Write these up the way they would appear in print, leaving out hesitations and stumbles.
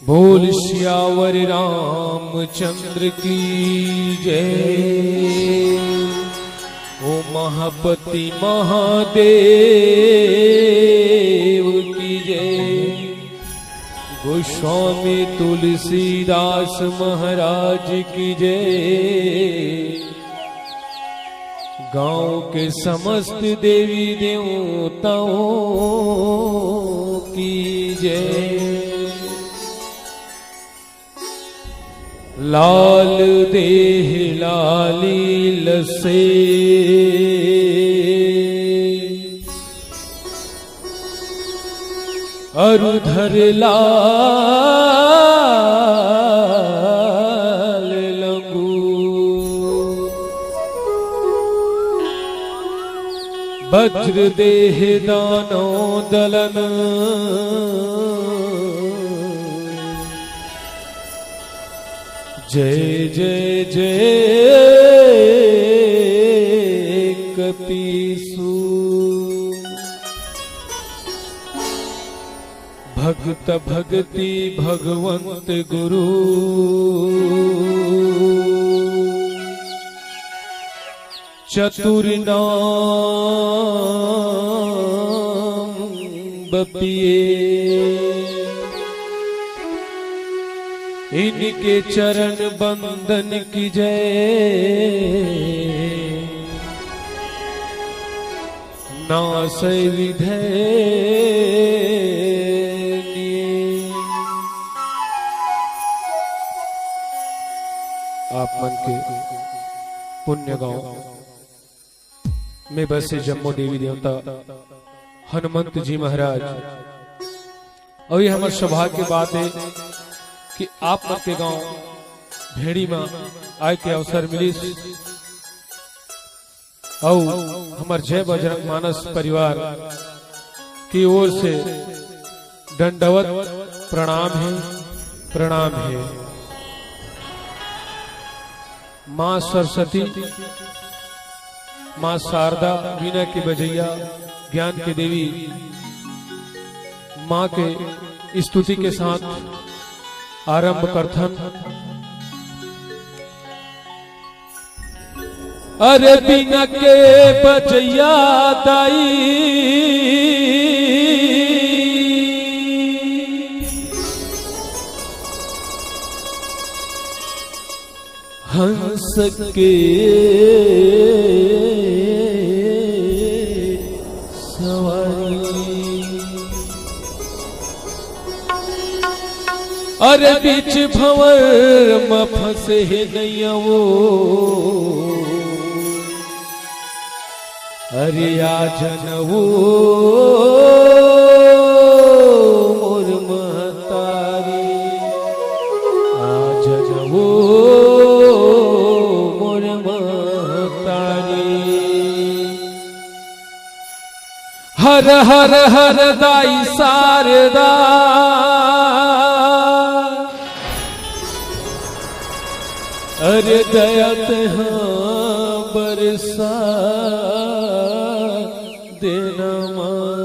बोल श्यावर रामचंद्र की जय। ओ महापति महादेव की जय। गोस्वामी तुलसीदास महाराज की जय। गांव के समस्त देवी देवताओं की जय। लाल देह लाली लसे अरुधर लाल लंगू वज्र देह दानो दलन जय जय जय कपीसु। भक्त भगति भगवंत गुरु चतुर नाम बपिए। इनके चरण बंदन की जय। नासै विधेय। आप मन के पुण्य गांव में बसे जम्मू देवी देवता हनुमंत जी महाराज। और ये हमारे सौभाग्य की बात है कि आप मन के गांव भेड़ी में आए के अवसर मिली। और हमारे जय बजरंग मानस परिवार की ओर से दंडवत प्रणाम है, प्रणाम है। माँ सरस्वती, माँ शारदा, वीणा की बजैया, ज्ञान की देवी माँ के स्तुति के साथ आरंभ करथन। अरे वीणा के बजैया दाई हंस के सवारी, अरे बीच भंवर में फंसे नैया वो, अरे आजन वो मोर महतारी, आजन वो मोर महतारी। हर हर हर दाई शारदा, अरे दया हाँ बरसा देना मां,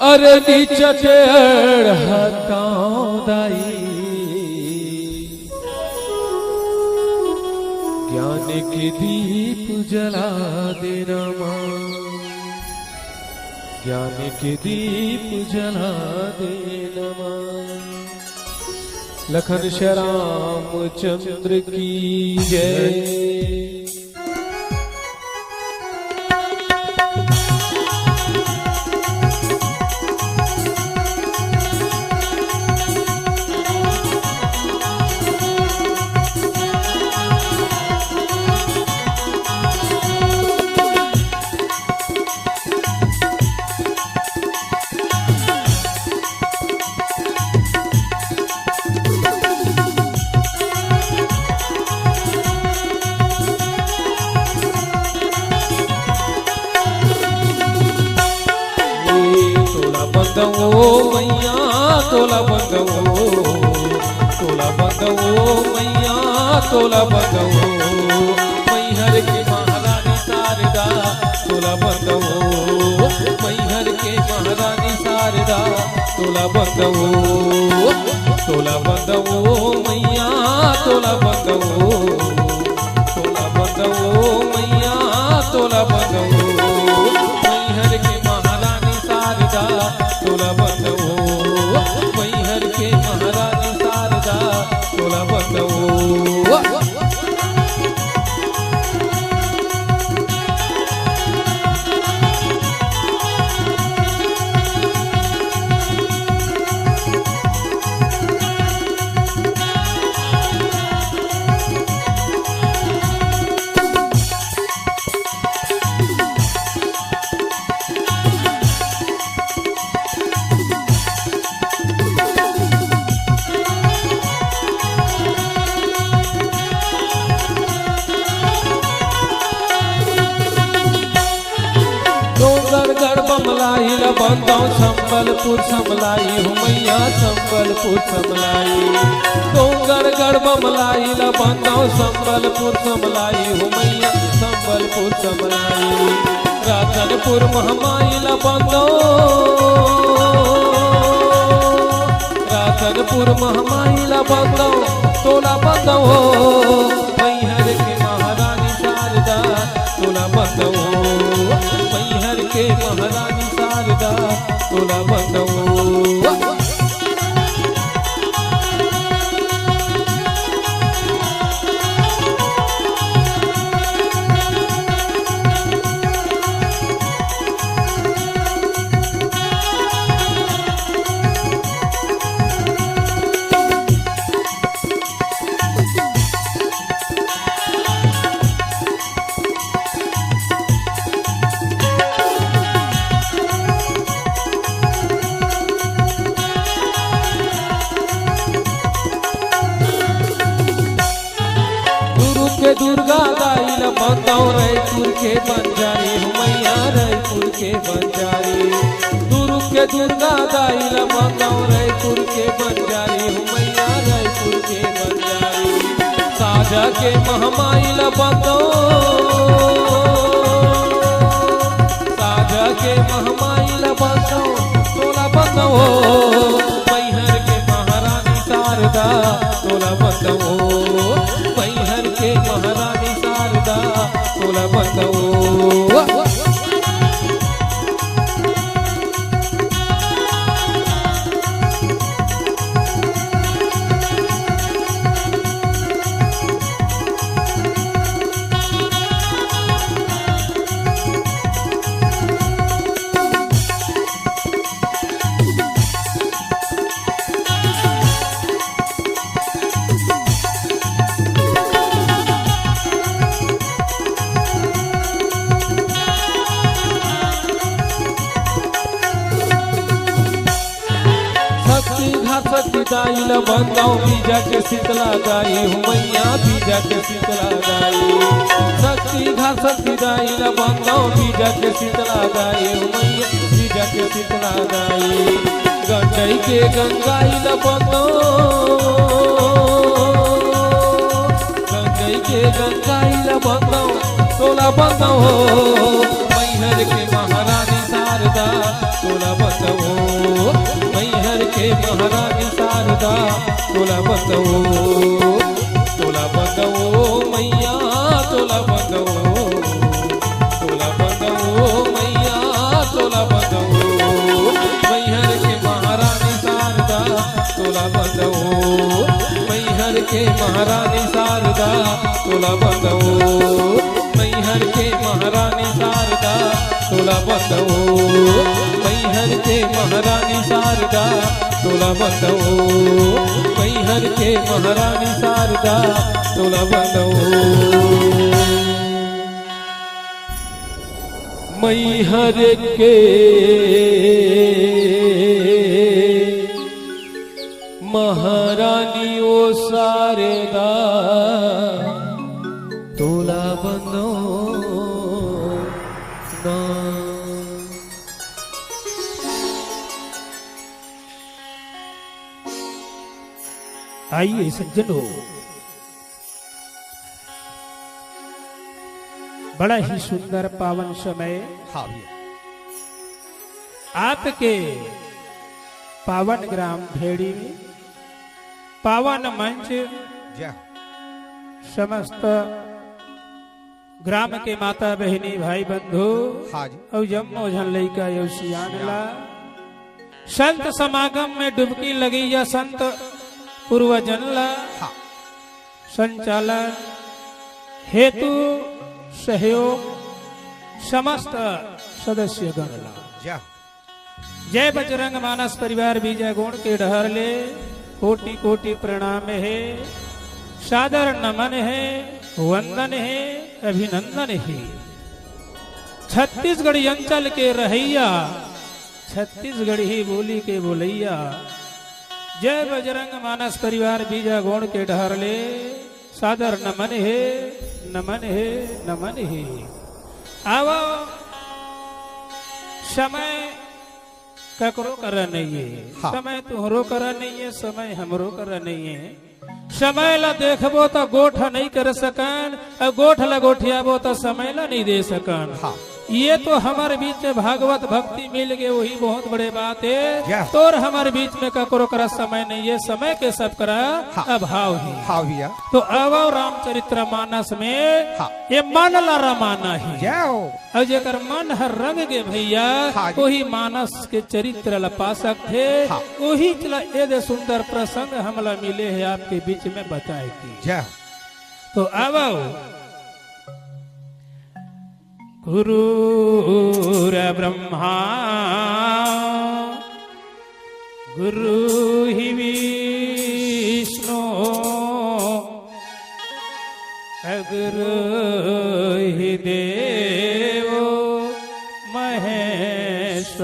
अरे नीचे हटाओ दाई, ज्ञान के दीप जला देना मां, ज्ञान के दीप जला देना मां। लखन श्याम चंद्र की जय। मैया तोला बंदवो, तोला बंदवो मैया तोला बंदवो, मैहर के महारानी शारदा तोला बंदवो, मैहर के महारानी शारदा तोला बंदवो, तोला बंदवो मैया तोला बंदवो, तोला बंदवो मैया तोला बंदवो, मैहर के महारानी शारदा तोला बंदवो, मैहर के महारानी शारदा तोला बंदवो। बमलाई बंदाऊ संबलपुर समलाई हूँ मैया संबलपुर समलाई, डोंगर गढ़ बमलाई बंदाऊ संबलपुर समलाई हूँ मैया संबलपुर समलाई, राधनपुर महमाई बंदाऊ, राधनपुर महमाई बंदाऊ तोला बंदाऊ, मैहर के महारानी शारदा तोला बंदाऊ, मैहर के महारानी शारदा तोला बंदवो। के दुर्गा दाई बंदाऊ रायपुर के बंजारी हूँ मैया रायपुर के बंजारी, दुर्ग के दुर्गा दाई बंदाऊ रायपुर के बंजारी हूँ मैया साजा के महमाइल बंदो साजा के महमाइल बंदो तोला बंदो मैहर के महारानी शारदा तोला बंदो मैहर के महारानी शारदा तोला बंदो दाइल बंदाऊ बीजा के शीतला गाई मैया बीजा के शीतला गाई शक्ति घाट शक्ति दाइल बंदाऊ बीजा के शीतला गाई मैया बीजा के शीतला गाई गंगई के गंगाइल बंदो गंगई के गंगाइल बंदो तोला बंदो मैहर के महारानी शारदा तोला बंदो मैहर के महारानी शारदा तोला बंदो मैया तोला बंदो मैया तोला बंदो मैहर के महारानी शारदा तोला बंदो मैहर के महारानी शारदा तोला बंदो मैहर के महारानी शारदा तोला बंदो मैहर के महारानी शारदा तोला बंदो मैहर के महारानी शारदा तोला बंदो मैहर के महारानी ओ शारदा तोला बंदो ना आइए सज्जनों, बड़ा ही सुंदर पावन समय आपके पावन ग्राम भेड़ी में पावन मंच समस्त ग्राम के माता बहनी भाई बंधु और जम्मो झन लइका सियानला संत समागम में डुबकी लगी या संत पूर्वजनला संचालन हेतु सहयोग समस्त सदस्य गणला जय बजरंग मानस परिवार विजय गुण के ढहरले कोटि कोटि प्रणाम है सादर नमन है वंदन है अभिनंदन है। छत्तीसगढ़ अंचल के रहैया छत्तीसगढ़ी ही बोली के बोलैया जय बजरंग मानस परिवार बीजा गोण के ढहरले सादर नमन है नमन है नमन है। आओ समय ककरो कर नहीं है समय तुहरो कर नहीं है समय हमरो कर नहीं है। समय ला देखबो तो गोठ नहीं कर सकन और गोठ ला गोठियाबो तो समय ला नहीं दे सकन। ये तो हमारे बीच में भागवत भक्ति मिल गए वही बहुत बड़े बात है। तो हमारे बीच में ककरो करा समय नहीं है समय के सब करा अभाव है। तो अब रामचरित्र मानस में ये मन ला रमाना है और जेकर मन हर रंग के भैया वही मानस के चरित्र ला पा सकते वही चला ये सुंदर प्रसंग हमला मिले है आपके बीच में बताए की। तो अब गुरुर ब्रह्मा गुरु ही विष्णु गुरु ही देवो महेश्वराय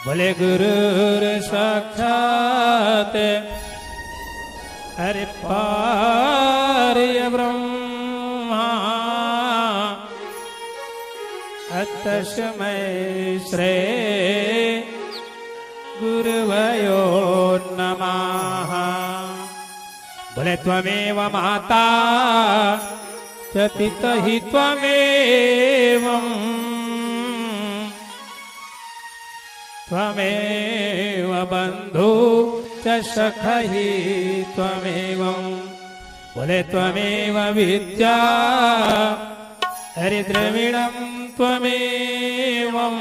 बोले गुरुर साक्षात अरे पार्य ब्रह्मा तस्मै श्री गुरुवयो नमः। बोले त्वमेव माता च पिता हि त्वमेवं त्वमेव बंधु च सखा हि त्वमेवं बोले त्वमेव विद्या हरि द्रविणं त्वमेवं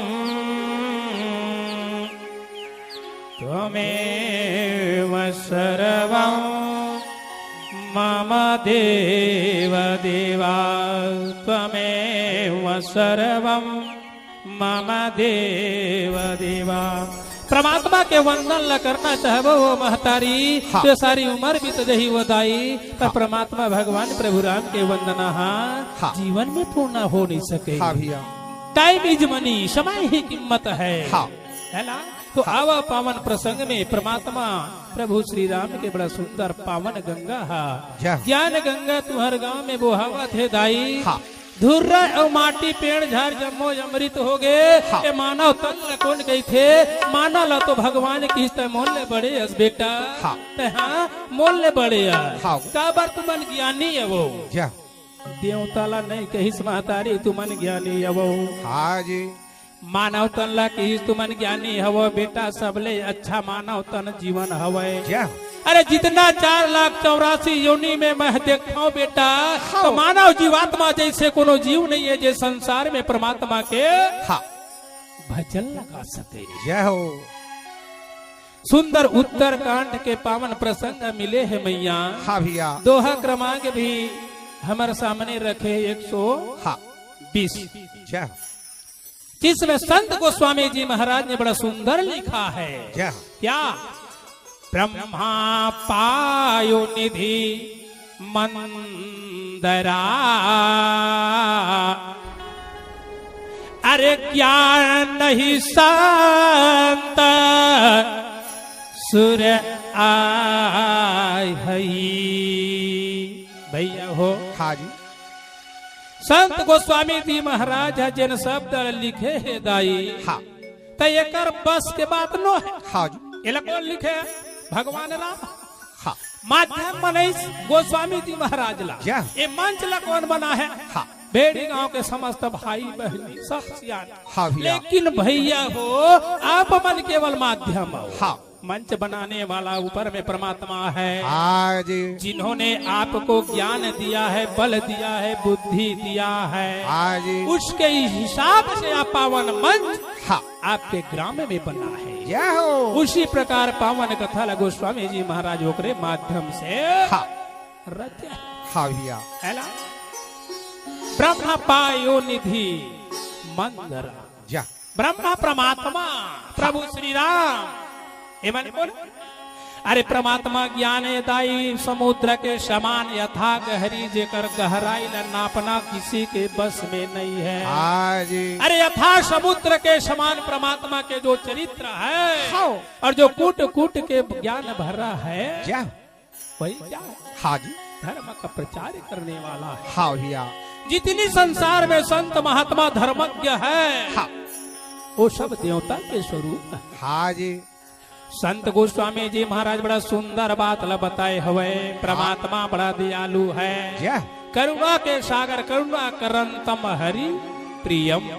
त्वमेव सर्वं मम देव देवा त्वमेव सर्वं मम देव देवा। परमात्मा के वंदन ल करना चाहबो वो महतारी हाँ। तो सारी उम्र भी तो जही वदाई पर हाँ। परमात्मा भगवान प्रभु राम के वंदना हाँ। जीवन में पूर्ण हो नहीं सके हाँ भैया। टाइम इज मनी, समय ही कीमत है हाँ। है ना। तो हाँ। आवा पावन प्रसंग में परमात्मा प्रभु श्री राम के बड़ा सुंदर पावन गंगा ज्ञान गंगा तुम्हारे गांव में बोहावा थे दाई हाँ। धुर्रा और माटी पेड़ झाड़ जम्मो अमृत हो गए हाँ। मानव तन कौन गई थे माना ला तो भगवान की मोल बड़े अस बेटा हाँ। हाँ मोल बड़े हाँ। का बार तुमन ज्ञानी है वो देवताला नहीं कही महतारी तुमन ज्ञानी है वो हाँ जी। मानव तन ला कही तुमन ज्ञानी हवो बेटा सबले अच्छा मानव तन जीवन हवे अरे जितना 4,84,000 योनि में मैं देखता हूँ बेटा हाँ। तो मानव जीवात्मा जैसे कोनो जीव नहीं है जो संसार में परमात्मा के हाँ। भजन लगा सके जय हो। सुंदर उत्तर कांड के पावन प्रसंग मिले है मैया हाँ भैया। दोहा क्रमांक भी हमारे सामने रखे 120 जिसमें संत गोस्वामी जी महाराज ने बड़ा सुंदर लिखा है क्या ब्रह्मा पायो निधि मंदरा अरे ज्ञान नहीं संत सुर आय भैया हो हाँ जी। संत गोस्वामी जी महाराज जिन शब्द लिखे है दाई हाँ। तो एकर बस के बात नो है हाँ जी। ये कौन लिखे भगवान राम हाँ। माध्यम मनीष गोस्वामी जी महाराज ला ये मंच ला कौन बना है हाँ। बेड़ी गांव के समस्त भाई बहनी सब हाँ। लेकिन भैया हो आप मन केवल माध्यम हो हाँ। मंच बनाने वाला ऊपर में परमात्मा है जिन्होंने आपको ज्ञान दिया है बल दिया है बुद्धि दिया है उसके हिसाब से आप पावन मंच हाँ। आपके ग्राम में बना है उसी प्रकार पावन कथा गोस्वामी जी महाराज ओकरे माध्यम से हाँ। रचे हाँ भैया है ना। ब्रह्मा पायो निधि मंदरा ब्रह्मा परमात्मा प्रभु श्री राम बोले अरे परमात्मा ज्ञान दाई समुद्र के समान यथा गहरी जेकर गहराई न नापना किसी के बस में नहीं है। अरे यथा समुद्र के समान परमात्मा के जो चरित्र है और जो कूट कूट के ज्ञान भरा है वही क्या हाँ जी धर्म का प्रचार करने वाला है हाँ भैया। जितनी संसार में संत महात्मा धर्मज्ञ है हाँ। वो सब देवता के स्वरूप है हाँ जी। संत गोस्वामी जी महाराज बड़ा सुंदर बात बताए हुए परमात्मा बड़ा दयालु है करुणा के सागर करुणा करंतम हरि प्रियम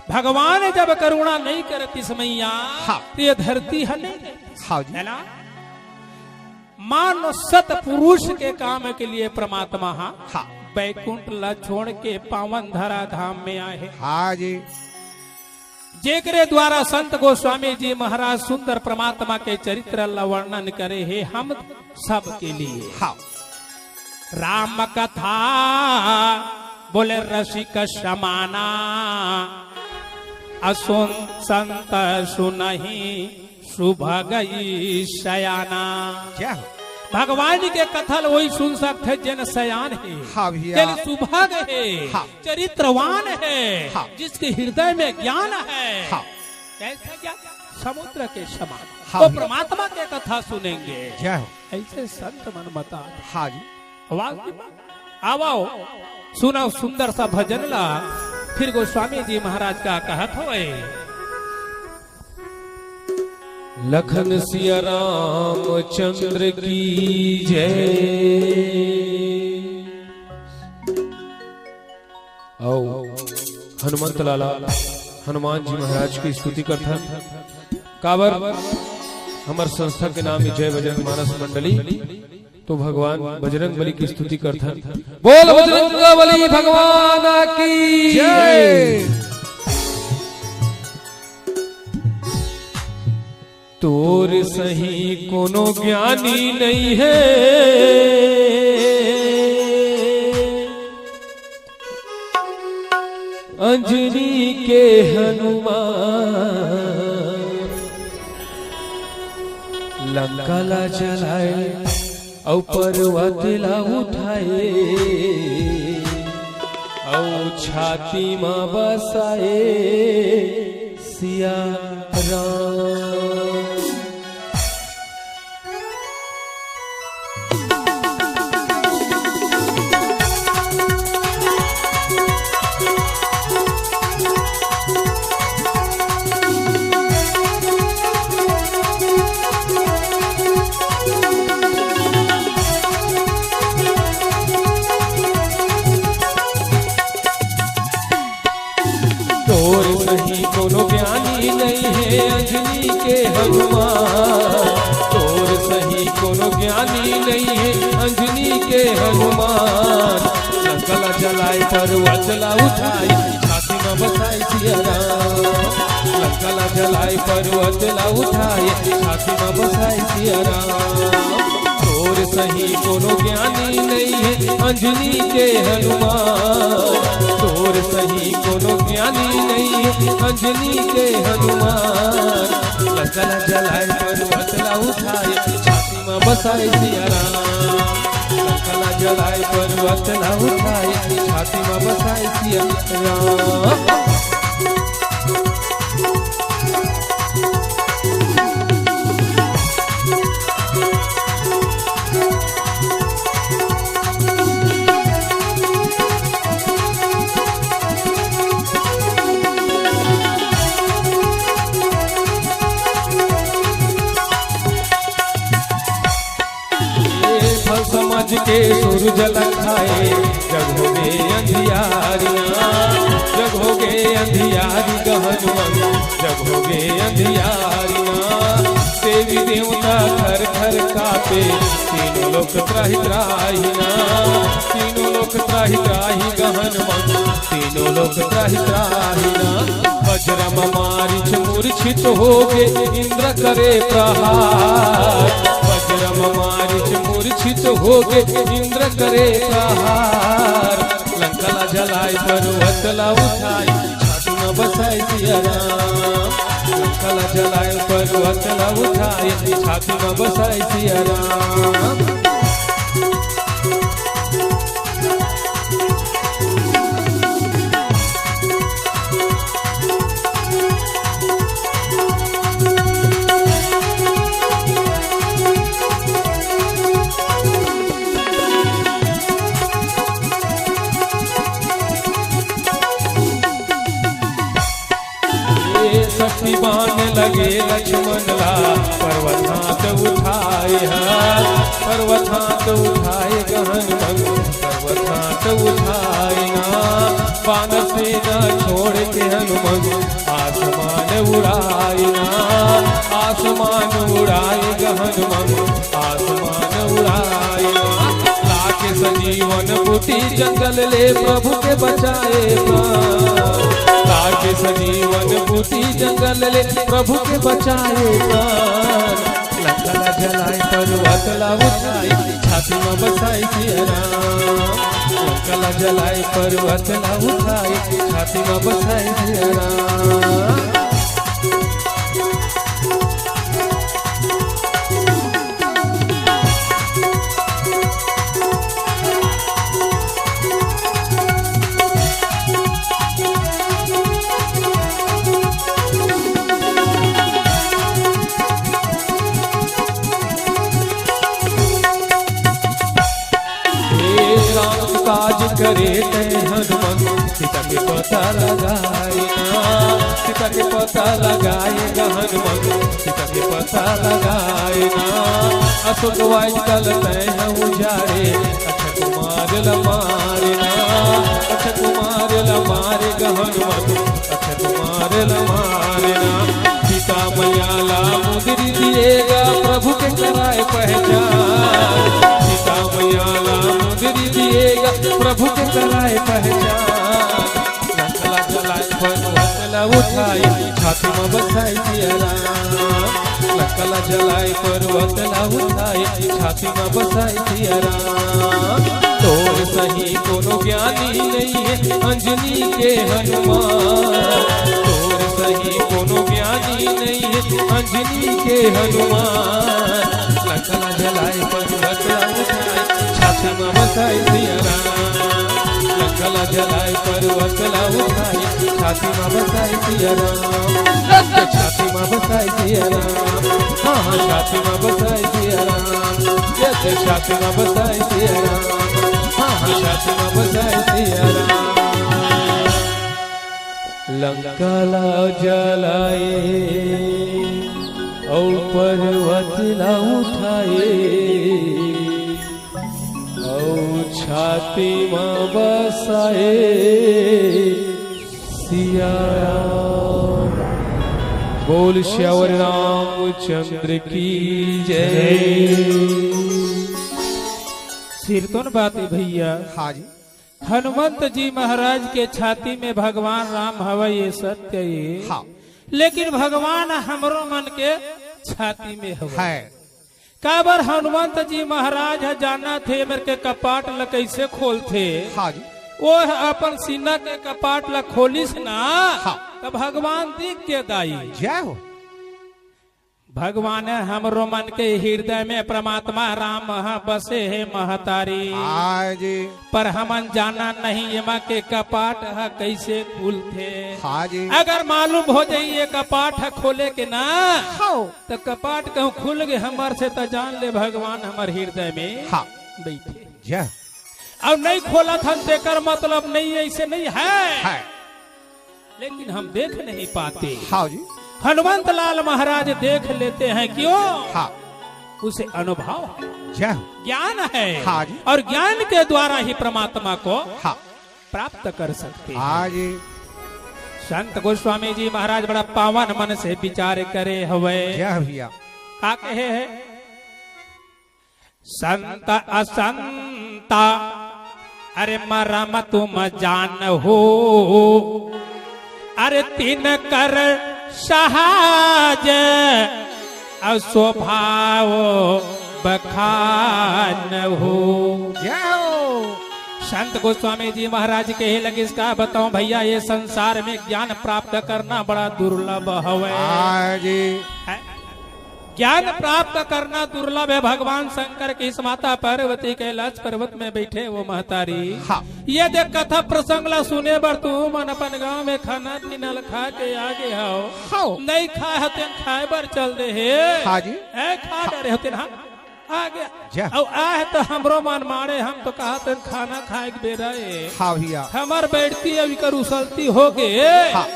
भगवान जब करुणा नहीं करती समैया तो ये धरती है ना। मान सत पुरुष के काम के लिए परमात्मा बैकुंठ ला छोड़ के पावन धरा धाम में आए हाँ जी। जेकरे द्वारा संत गोस्वामी जी महाराज सुंदर परमात्मा के चरित्र वर्णन करे है हम सब के लिए हाँ। राम कथा बोले रसिक समाना असुन संत सुनहि शुभ गई शयाना क्या भगवान के कथल वही सुन सकते जन सयान है हाँ जन सुभग है हाँ। चरित्रवान है हाँ। जिसके हृदय में ज्ञान है हाँ। कैसा ज्ञान समुद्र के समान हाँ। तो परमात्मा के कथा सुनेंगे ऐसे संत मन मता हाँ जी। आवाज आओ सुनो सुंदर सा भजन ला फिर गोस्वामी जी महाराज का कहत हो लखन सिया रामचंद्र की जय। आओ हनुमंत लाला हनुमान जी महाराज की स्तुति करता काबर हमार संस्था के नाम है जय बजरंग मानस मंडली। तो भगवान बजरंग बली की स्तुति करता बोल बजरंग बली भगवान की जय। तोर सही कोनो ज्ञानी नहीं है, अंजनी के हनुमान लंका ला चलाए औ पर्वत ला उठाए औ छाती मां बसाए सिया राम। तोर सही कोनो ज्ञानी नहीं है, अंजनी के हनुमान। तोर सही कोनो ज्ञानी नहीं है, अंजनी के हनुमान। लंका जलाए पर्वत ला उठाई छाती में बसाई सिया राम। लंका जलाए पर्वत ला उठाई छाती में बसाई सिया राम। तोर सही कोनो ज्ञानी नहीं है, अंजनी के हनुमान। तोर सही कोनो ज्ञानी नहीं है, अंजनी के हनुमान। लंका जलाए पर्वत ला उठाए छाती में बसाए सिया राम। लंका जलाए पर्वत ला उठाए छाती में बसाए सिया राम। समझ के सूरज लखाए जग हो गए अंधियारियां। जग हो गए अंधियारी गहन मन जग हो गए अंधियारियां। देवी देवता घर घर कापे तीनों लोक त्राहि त्राहिना। तीनों लोक त्राहि त्राहि गहन मन तीनों लोक त्राहि त्राहिना। वज्रम मारिच मूर्छित हो गए इंद्र करे प्रहार। वज्रम मारिच मूर्छित हो गए इंद्र करे प्रहार। लंका ला जलाए पर्वत ला उठाई छाती में बसाए सिया राम। लंका ला जलाए पर्वत ला उठाई छाती में बसाए सिया राम। शक्ति बाण लगे लक्ष्मण ला पर्वत हाथ उठाए। पर्वत हाथ उठाए गहन मन पर्वत हाथ उठाए ना। बाण से न छोड़ के हनुमान आसमान उड़ाए ना। आसमान उड़ाए गहन मन आसमान उड़ाए ना। लाके सजीवन बूटी जंगल ले प्रभु के बचाए प्राण। लाके सजीवन बूटी जंगल ले प्रभु के बचाए प्राण। लंका जलाए पर्वत ला उठाए छाती में बसाए सिया राम। लंका जलाए पर्वत ला उठाए छाती में बसाए सिया राम। काज करे ते हनुमान सीता के पता लगाएगा, सीता के पता लगाएगा हनुमान, सीता के पता लगाएगा। अशोक वाइज कल तय है उजारे, अक्षय कुमार लमारेगा, अक्षय कुमार लमारेगा हनुमान, अक्षय कुमार लमारेगा। सीता मैया ला मुद्री दिएगा, प्रभु के कराए पहचान, सीता मैया ला मुद्री दिएगा, प्रभु के कराए पहचान। लंकला जलाए पर्वतला उठाए, छाती में बसाई सिया राम, लंकला जलाए पर्वतला उठाए, छाती में बसाई सिया राम। तोर सही कोनो ज्ञानी नहीं है अंजनी के हनुमान, तोर सही कोनो ज्ञानी नहीं है अंजनी के हनुमान। लंकला जलाए पर्वतला उठाए, छाती में बसाई सिया राम, लंकला जलाए पर्वतला उठाए, छाती में बसाई सिया राम, छाती में बसाई सिया राम, हाँ हाँ छाती में बसाई सिया राम, जैसे छाती में बसाई सिया राम, हाँ हाँ छाती में बसाई सिया राम। लंकला जलाए और पर्वतला उठाए, छाती में बसाए सिया राम। बोल श्यावर रामचंद्र की जय। सिरतोन बात है भैया। हाँ जी। हनुमंत जी महाराज के छाती में भगवान राम हवा, ये सत्य ये। हाँ। लेकिन भगवान हमरो मन के छाती में हवा है। काबर हनुमंत जी महाराज जाना थे मेरे के कपाट ल कैसे खोलते। हाँ जी। वो अपन सीना के कपाट ल खोलिस ना, हाँ। तो भगवान दिख के दाई। जय हो। भगवान हमरो मन के हृदय में परमात्मा राम बसे है महतारी। हाँ जी। पर हमन जाना नहीं एमा के कपाट कैसे खुलते। हाँ जी। अगर मालूम हो जाए ये कपाट खोले के ना, हाँ। तो कपाट कहूँ खुल गए हमार से, तो जान ले भगवान हमार हृदय में हाँ। बैठे। जय। अब नहीं खोला था तेकर मतलब नहीं ऐसे नहीं है, लेकिन हम देख नहीं पाते। हाँ जी। हनुमंत लाल महाराज देख लेते हैं, क्यों? हाँ। उसे अनुभव है, जय। ज्ञान है। हाँ जी। और ज्ञान के द्वारा ही परमात्मा को हाँ। प्राप्त कर सकते हैं। हाँ जी। संत गोस्वामी जी महाराज बड़ा पावन मन से विचार करे हुए। जय भैया। का कहे है? संत असंता अरे मरम तुम जान हो, अरे तीन कर सहाज स्वभाव बखान हो। संत गोस्वामी जी महाराज के लगे इसका बताऊं भैया, ये संसार में ज्ञान प्राप्त करना बड़ा दुर्लभ है। ज्ञान प्राप्त करना दुर्लभ है। भगवान शंकर की इस माता पार्वती कैलाश पर्वत में बैठे वो महतारी। हाँ। ये देख कथा प्रसंग ला सुने बर तू मन अपन गाँव में खाना पीना खा के आगे हो। हाँ। नहीं खाए होते खाए बर चल दे है। हाँ जी। खा डरे होते ना आगे जा। और आए तो हमरो मन मारे, हम तो कहा तो खाना खाए के बेरा हाँ भैया। हमार बैठती अभी कर उसलती हो गए। हाँ।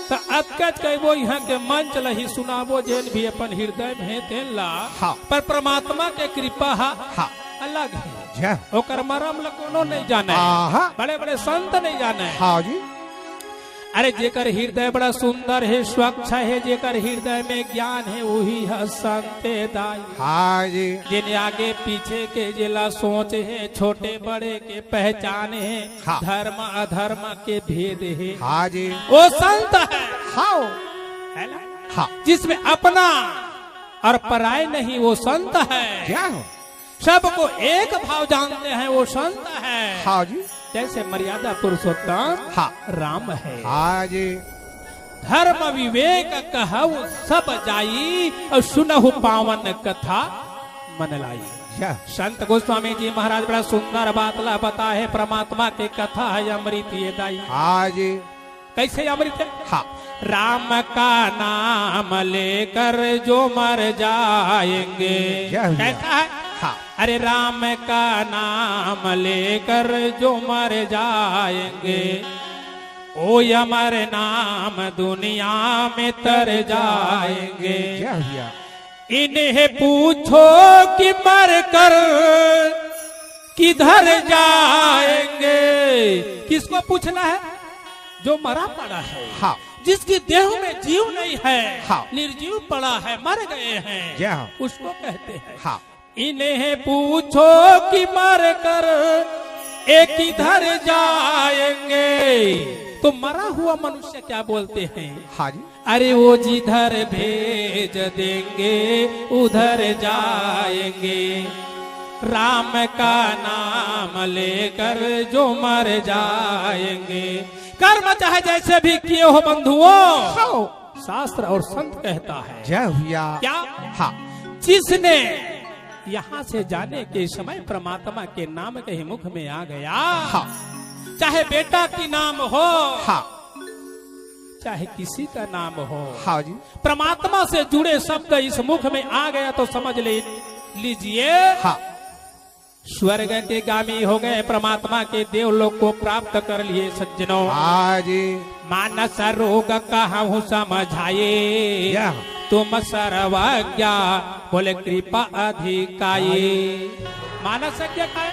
तो अतकच कहबो यहाँ के मंच लही सुनाबो जेन भी अपन हृदय में तेन ला। हाँ। पर परमात्मा के कृपा हाँ। अलग है। जय। ओकर मरम ला कोनो नहीं जाने, बड़े बड़े संत नहीं जाने। हाँ जी। अरे जेकर हृदय बड़ा सुंदर है, स्वच्छ है, जेकर हृदय में ज्ञान है, वही है संते दाई। हाँ जी। जिन आगे पीछे के जिला सोच है, छोटे बड़े के पहचान है। हाँ। धर्म अधर्म के भेद है। हाँ जी। वो संत है। हाँ। है ना? हाँ। जिसमें अपना और पराय नहीं, वो संत है। क्या हो? सबको एक भाव जानते हैं, वो संत है। हाँ जी। जैसे मर्यादा पुरुषोत्तम हाँ। राम है। हाँ जी। धर्म विवेक कहु सब जाई, और सुनहु पावन कथा मन लाई। संत गोस्वामी जी महाराज बड़ा सुंदर बात ला बता है। परमात्मा के कथा है अमृत ये दाई। हाँ जी। कैसे अमृत है? हाँ। राम का नाम लेकर जो मर जाएंगे। कैसा है? हाँ। अरे राम का नाम लेकर जो मर जाएंगे, ओ अमर नाम दुनिया में तर जाएंगे। जय भैया। इन्हें पूछो कि मर कर किधर जाएंगे। किसको पूछना है? जो मरा पड़ा है, हाँ जिसकी देह में जीव नहीं है, हाँ। निर्जीव पड़ा है, मर गए हैं, जय हो। उसको कहते हैं। हाँ इन्हें पूछो कि मर कर एक किधर जाएंगे। तो मरा हुआ मनुष्य क्या बोलते हैं? हाँ जी। अरे वो जिधर भेज देंगे उधर जाएंगे। राम का नाम लेकर जो मर जाएंगे। कर्म चाहे जैसे भी किए हो बंधुओं, शास्त्र और संत कहता है। जय भैया। क्या? हाँ जिसने यहाँ से जाने के समय परमात्मा के नाम के ही मुख में आ गया, हाँ चाहे बेटा की नाम हो, हाँ चाहे किसी का नाम हो, हाँ जी। परमात्मा से जुड़े शब्द इस मुख में आ गया तो समझ लीजिए हाँ स्वर्ग के गामी हो गए, परमात्मा के देवलोक को प्राप्त कर लिए। सज्जनों, हाँ जी। मानस रोग कहूँ समझाए, जय। तुम सर्वज्ञ बोले कृपा अधिकाये। मानस क्या है?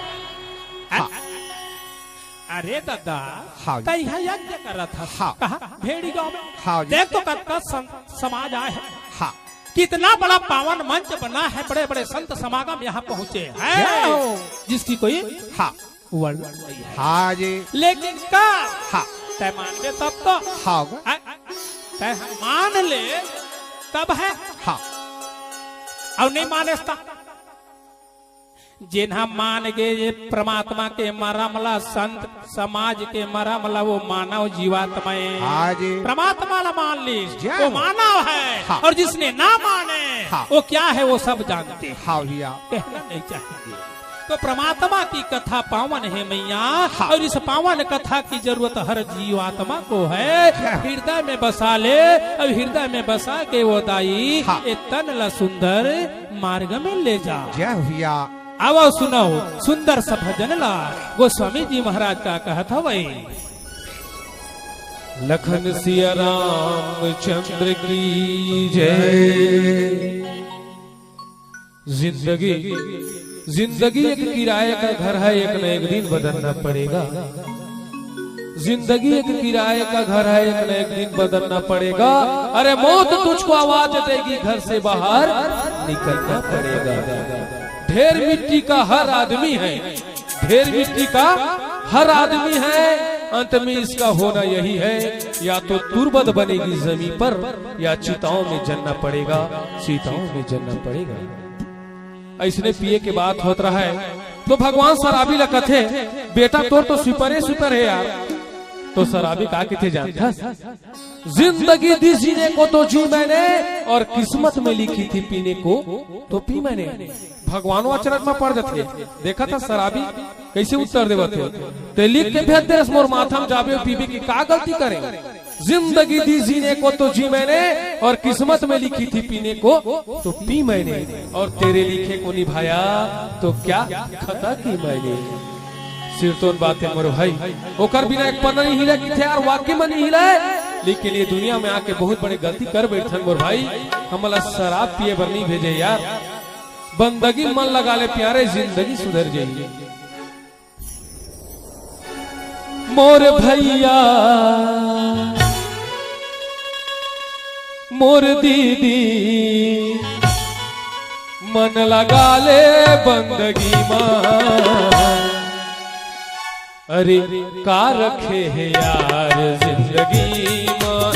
हाँ। अरे दादा, हाँ। कहीं यज्ञ कर रहा था। हाँ। कहा? भेड़ी गांव में। हाँ जी। देख तो कब समाज आए है। हाँ कितना बड़ा पावन मंच बना है, बड़े बड़े संत समागम यहाँ पहुँचे हैं, जिसकी कोई हाँ वर्णन नहीं है। हाँ जी। लेकिन का हाँ तय मान ले तब तो, हाँ तय मान ले तब है, हाँ और नहीं माने जिन्हा मान गए परमात्मा के मरमला, संत समाज के मरमला, वो मानव जीवात्माएं। हाँ जी। परमात्मा ला मान ली, जय वो हो। मानव है। हाँ। और जिसने ना माने, हाँ। वो क्या है वो सब जानते हैं। हाँ भैया। कहना नहीं चाहेंगे। तो परमात्मा की कथा पावन है मैया, हाँ। और इस पावन कथा की जरूरत हर जीवात्मा को है। हृदय में बसा ले, और हृदय में बसा के वो दाई हाँ। ये तन ला सुंदर मार्ग में ले जा। जय भैया। अब सुनो सुंदर सा भजन ला गोस्वामी जी महाराज का कहता वही। लखन सिया राम चंद्र की जय। जिंदगी एक किराए का घर है, एक न एक दिन बदलना पड़ेगा। जिंदगी एक किराए का घर है, एक न एक दिन बदलना पड़ेगा। अरे मौत तुझको आवाज देगी, घर से बाहर निकलना पड़ेगा। ढेर मिट्टी का हर आदमी है, ढेर मिट्टी का हर आदमी है। अंत में इसका होना यही है, या तो तुरबद बनेगी जमीन पर, या चिताओं में जलना पड़ेगा, चिताओं में जलना पड़ेगा। ऐसने पिए के बात होता रहा है तो भगवान शराबी ला कथे, बेटा तोर तो सुपर है यार। तो शराबी का किथे जानता, जिंदगी दी जीने को तो जी मैंने, और किस्मत में लिखी थी पीने को तो पी मैंने। भगवानों अचरज में पड़ जाते, देखा था शराबी कैसे उत्तर देवा थे, ते लिख के भेज दे मोर माथा में जाबे पीबे की का गलती करे। जिंदगी दी जीने को तो जी मैंने, और किस्मत में लिखी थी पीने को तो पी मैंने, और तेरे लिखे को निभाया तो क्या खता की मैंने। सिरतोन बातें मोर भाई, ओकर बिना एक पन्ना नहीं हिला कि थे यार, वाकई में नहीं हिला। लेकिन ये दुनिया में आके बहुत बड़े गलती कर बैठन मोर भाई। हमला शराब पिए बर नहीं भेजे यार, बंदगी मन लगा ले प्यारे, जिंदगी सुधर जाएगी। मोर भैया मोर दीदी, मन लगा ले बंदगी मां। अरे का रखे है यार जिंदगी मां,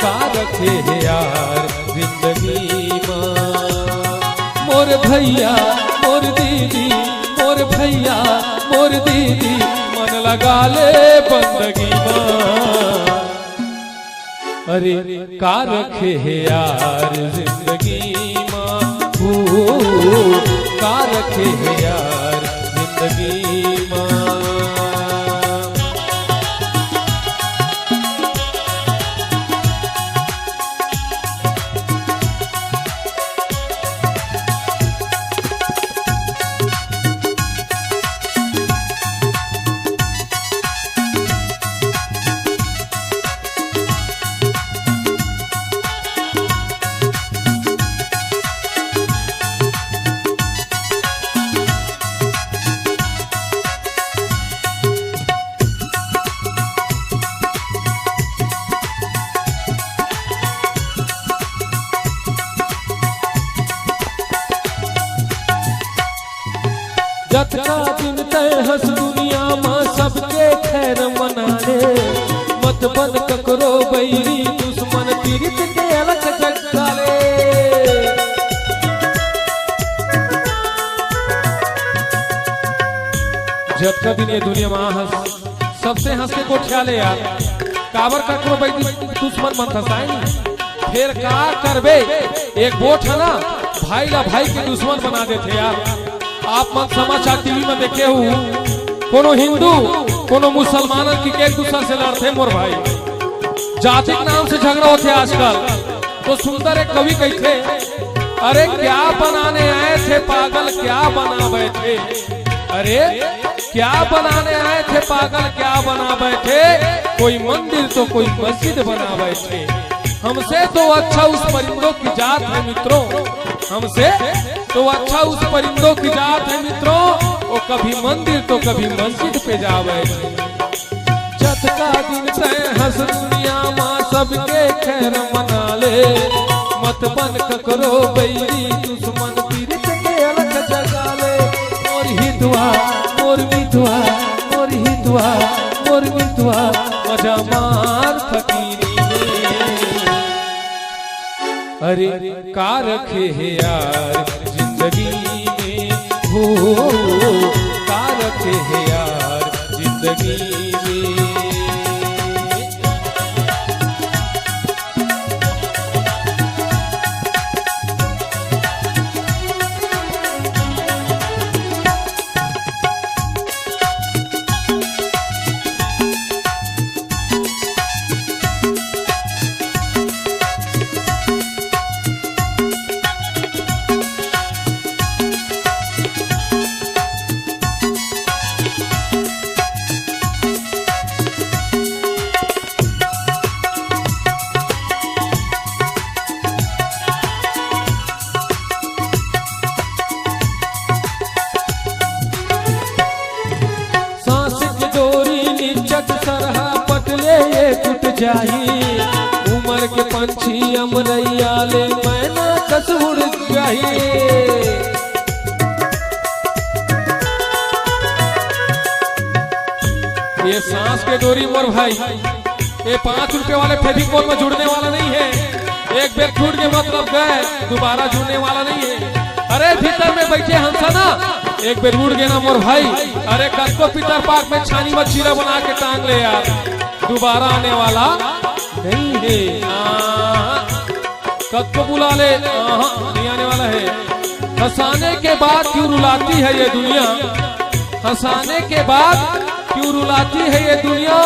का रखे है यार जिंदगी मां। मोर भैया मोर दीदी, मोर भैया मोर दीदी, मन लगा ले बंदगी मां। अरे का रखे है यार जिंदगी मां, का रखे है यार जिंदगी मां। जतका दिन तय हंस दुनिया में सबके खैर मनाले, मत बन ककरो बैरी दुश्मन पीड़ित के अलग जगाले। जतका दिन ये दुनिया में हंस सबसे हंस के कोठियाले यार, काबर ककरो बैरी दुश्मन मन फसाई, फिर का करबे। एक वोट है ना, भाई ला भाई के दुश्मन बना देते यार। आप मन समाचार टीवी में देखे हो, कोनो हिंदू कोनो मुसलमान की एक दूसरे से लड़ते मोर भाई, जाति के नाम से झगड़ा होते आजकल। तो सुंदर एक कवि कहते, अरे क्या बनाने आए थे पागल क्या बना बैठे, अरे क्या बनाने आए थे पागल क्या बना बैठे, कोई मंदिर तो कोई मस्जिद बना बैठे। हमसे तो अच्छा उस परिंदों की जात है मित्रों, हमसे तो अच्छा उस परिंदों की जात है मित्रों, वो कभी मंदिर तो कभी मस्जिद पे जा बैठे। जतका दिन तय हंस दुनिया माँ सबके खैर मना ले, मत बन ककरो बैरी दुश्मन पीड़ित के अलग जगा ले। मोर ही दुआ मोर भी दुआ मोर ही दुआ मोर भी दुआ मजा मार फकीरी में। अरे का रखे है यार जिंदगी में, हो का रखे है यार जिंदगी में। सरहा पटले ये टूट जाही, उमर के पंछी अमरैया ले मैना कस उड़ जाही। ये सांस के डोरी मोर भाई, ये 5 रुपए वाले फेविकोल में जुड़ने वाला नहीं है, एक बेर छूट के मतलब गए दोबारा जुड़ने वाला नहीं है। अरे भीतर में बैठे हंसा ना, एक बेर उड़ गए ना मोर भाई, अरे कत्को पितर पाक में छानी में चीरा बना के टांग ले यार, दोबारा आने वाला नहीं है। कत्को बुला ले, नहीं आने वाला है। हंसाने के बाद क्यों रुलाती है ये दुनिया, हंसाने के बाद क्यों रुलाती है ये दुनिया,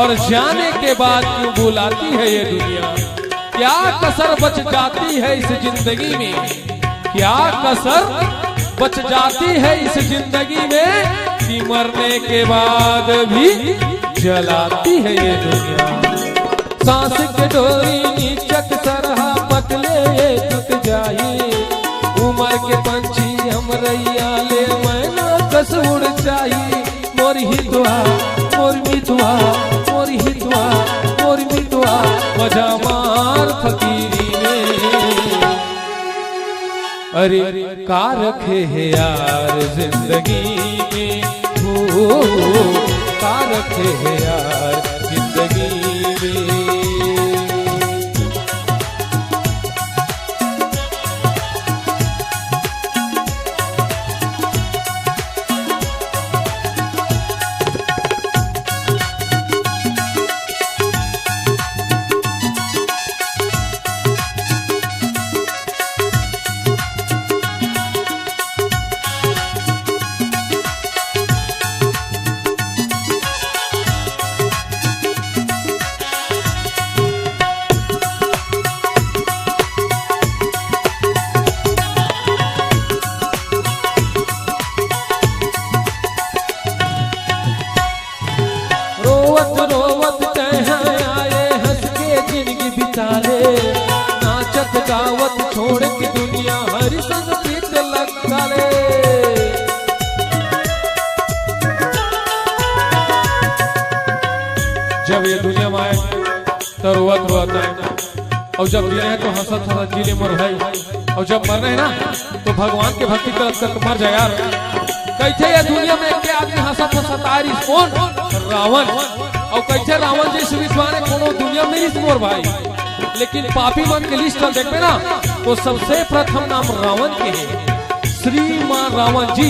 और जाने के बाद क्यों बुलाती है ये दुनिया। क्या कसर बच जाती है इस जिंदगी में, क्या कसर बच जाती है इस जिंदगी में, कि मरने के बाद भी जलाती है ये दुनिया। सांस के डोरी नीचक सरहा पतले ये टूट जाई, उमर के पंछी अमरैया ले मैना कस उड़ जाई। मोर ही दुआ मोर भी दुआ मोर ही दुआ मोर भी दुआ मजा मार फकीरी में। अरे का रखे है यार जिंदगी में, हो का रखे है यार जिंदगी में। नाचत गावत छोड़ के दुनिया हरि संग प्रीत लगा ले। जब ये दुनिया में आए तो रोवत रोता है, और जब जिए हैं तो हंसत हंसत जीने मर भाई, और जब मरना है ना तो भगवान के भक्ति करत कर मर जाए यार। कैसे ये दुनिया में के आदमी हंसत हो सतारी कौन रावण और कैसे रावण जैसे विश्वाने कोनो दुनिया में नहीं मोर भाई। लेकिन पापी मन के लिस्ट में देखते ना तो सबसे प्रथम नाम रावण के है। श्रीमान रावण जी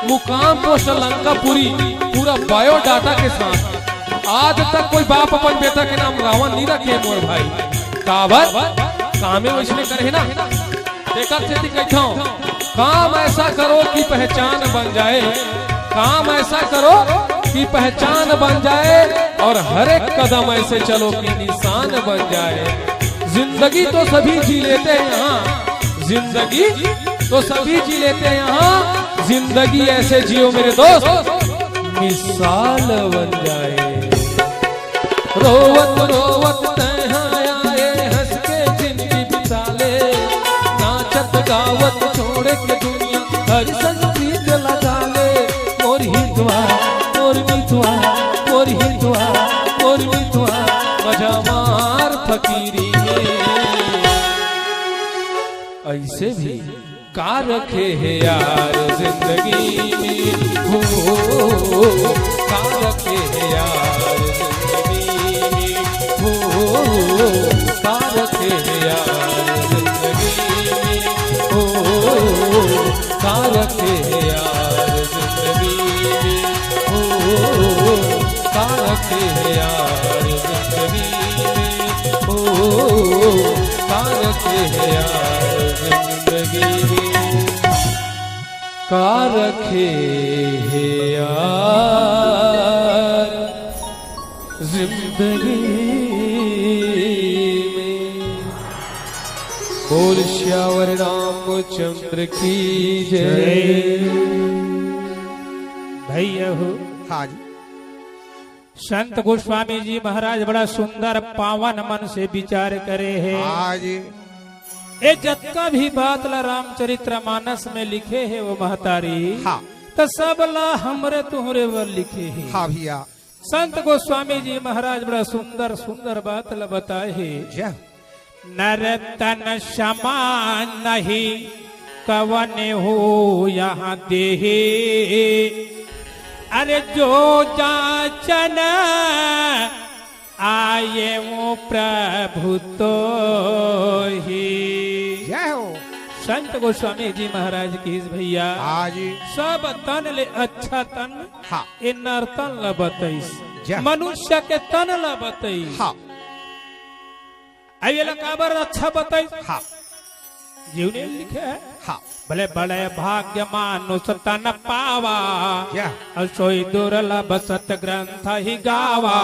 मुकाम पोस्ट लंकापुरी पूरा बायोडाटा के साथ आज तक कोई बाप अपन बेटा के नाम रावण नहीं रखे मोर भाई। काबर कामे वैसने करे ना देखा से कहता हूँ काम ऐसा करो कि पहचान बन जाए, काम ऐसा करो कि पहचान बन जाए और हर एक कदम ऐसे चलो कि निशान बन जाए। जिंदगी तो सभी जी लेते हैं यहाँ, जिंदगी तो सभी जी लेते हैं यहाँ, जिंदगी ऐसे जियो मेरे दोस्त मिसाल बन जाए। रोवत रोवत तहाँ आए हंस के जिंदगी बिता ले, नाचत गावत छोड़ के दुनिया हर संगीत लगा ले। मोर हिंदुआ मोर मितुआ मोर हिंदुआ मोर मितुआ मजा मार फकीरी में। ऐसे भी का रखे है यार जिंदगी में हो, का रखे है यार जिंदगी में हो, का रखे है यार जिंदगी में हो, का रखे है यार जिंदगी में हो, का रखे है यार जिंदगी में हो, का रखे है यार जिंदगी में, का रखे है यार जिंदगी में। बोल श्यावर रामचंद्र की जय। भैया हो हाँ जी संत गोस्वामी जी महाराज बड़ा सुंदर पावन मन से विचार करे है। हाँ जी ये जत्का भी बात ला रामचरित्र मानस में लिखे है वो महतारी हाँ तो सब ला हमरे तुहरे वर लिखे है। हाँ भैया संत गोस्वामी जी महाराज बड़ा सुंदर सुंदर बात ला बताए है। जय नर तन समान नहीं कवन हो यहाँ देहे, अरे जो जाचन आये वो प्रभु तो ही। जय हो संत गोस्वामी जी महाराज की भैया हाँ जी सब तन ले अच्छा तन हाँ ए नर्तन ला बतईस, जय। मनुष्य के तन ला बतईस। हाँ अये ला काबर अच्छा बतईस हाँ जीवने लिखे है। हाँ भले बड़े भाग्य मानुष तन पावा, जय असोई दुर्लभ सत ग्रंथ ही गावा।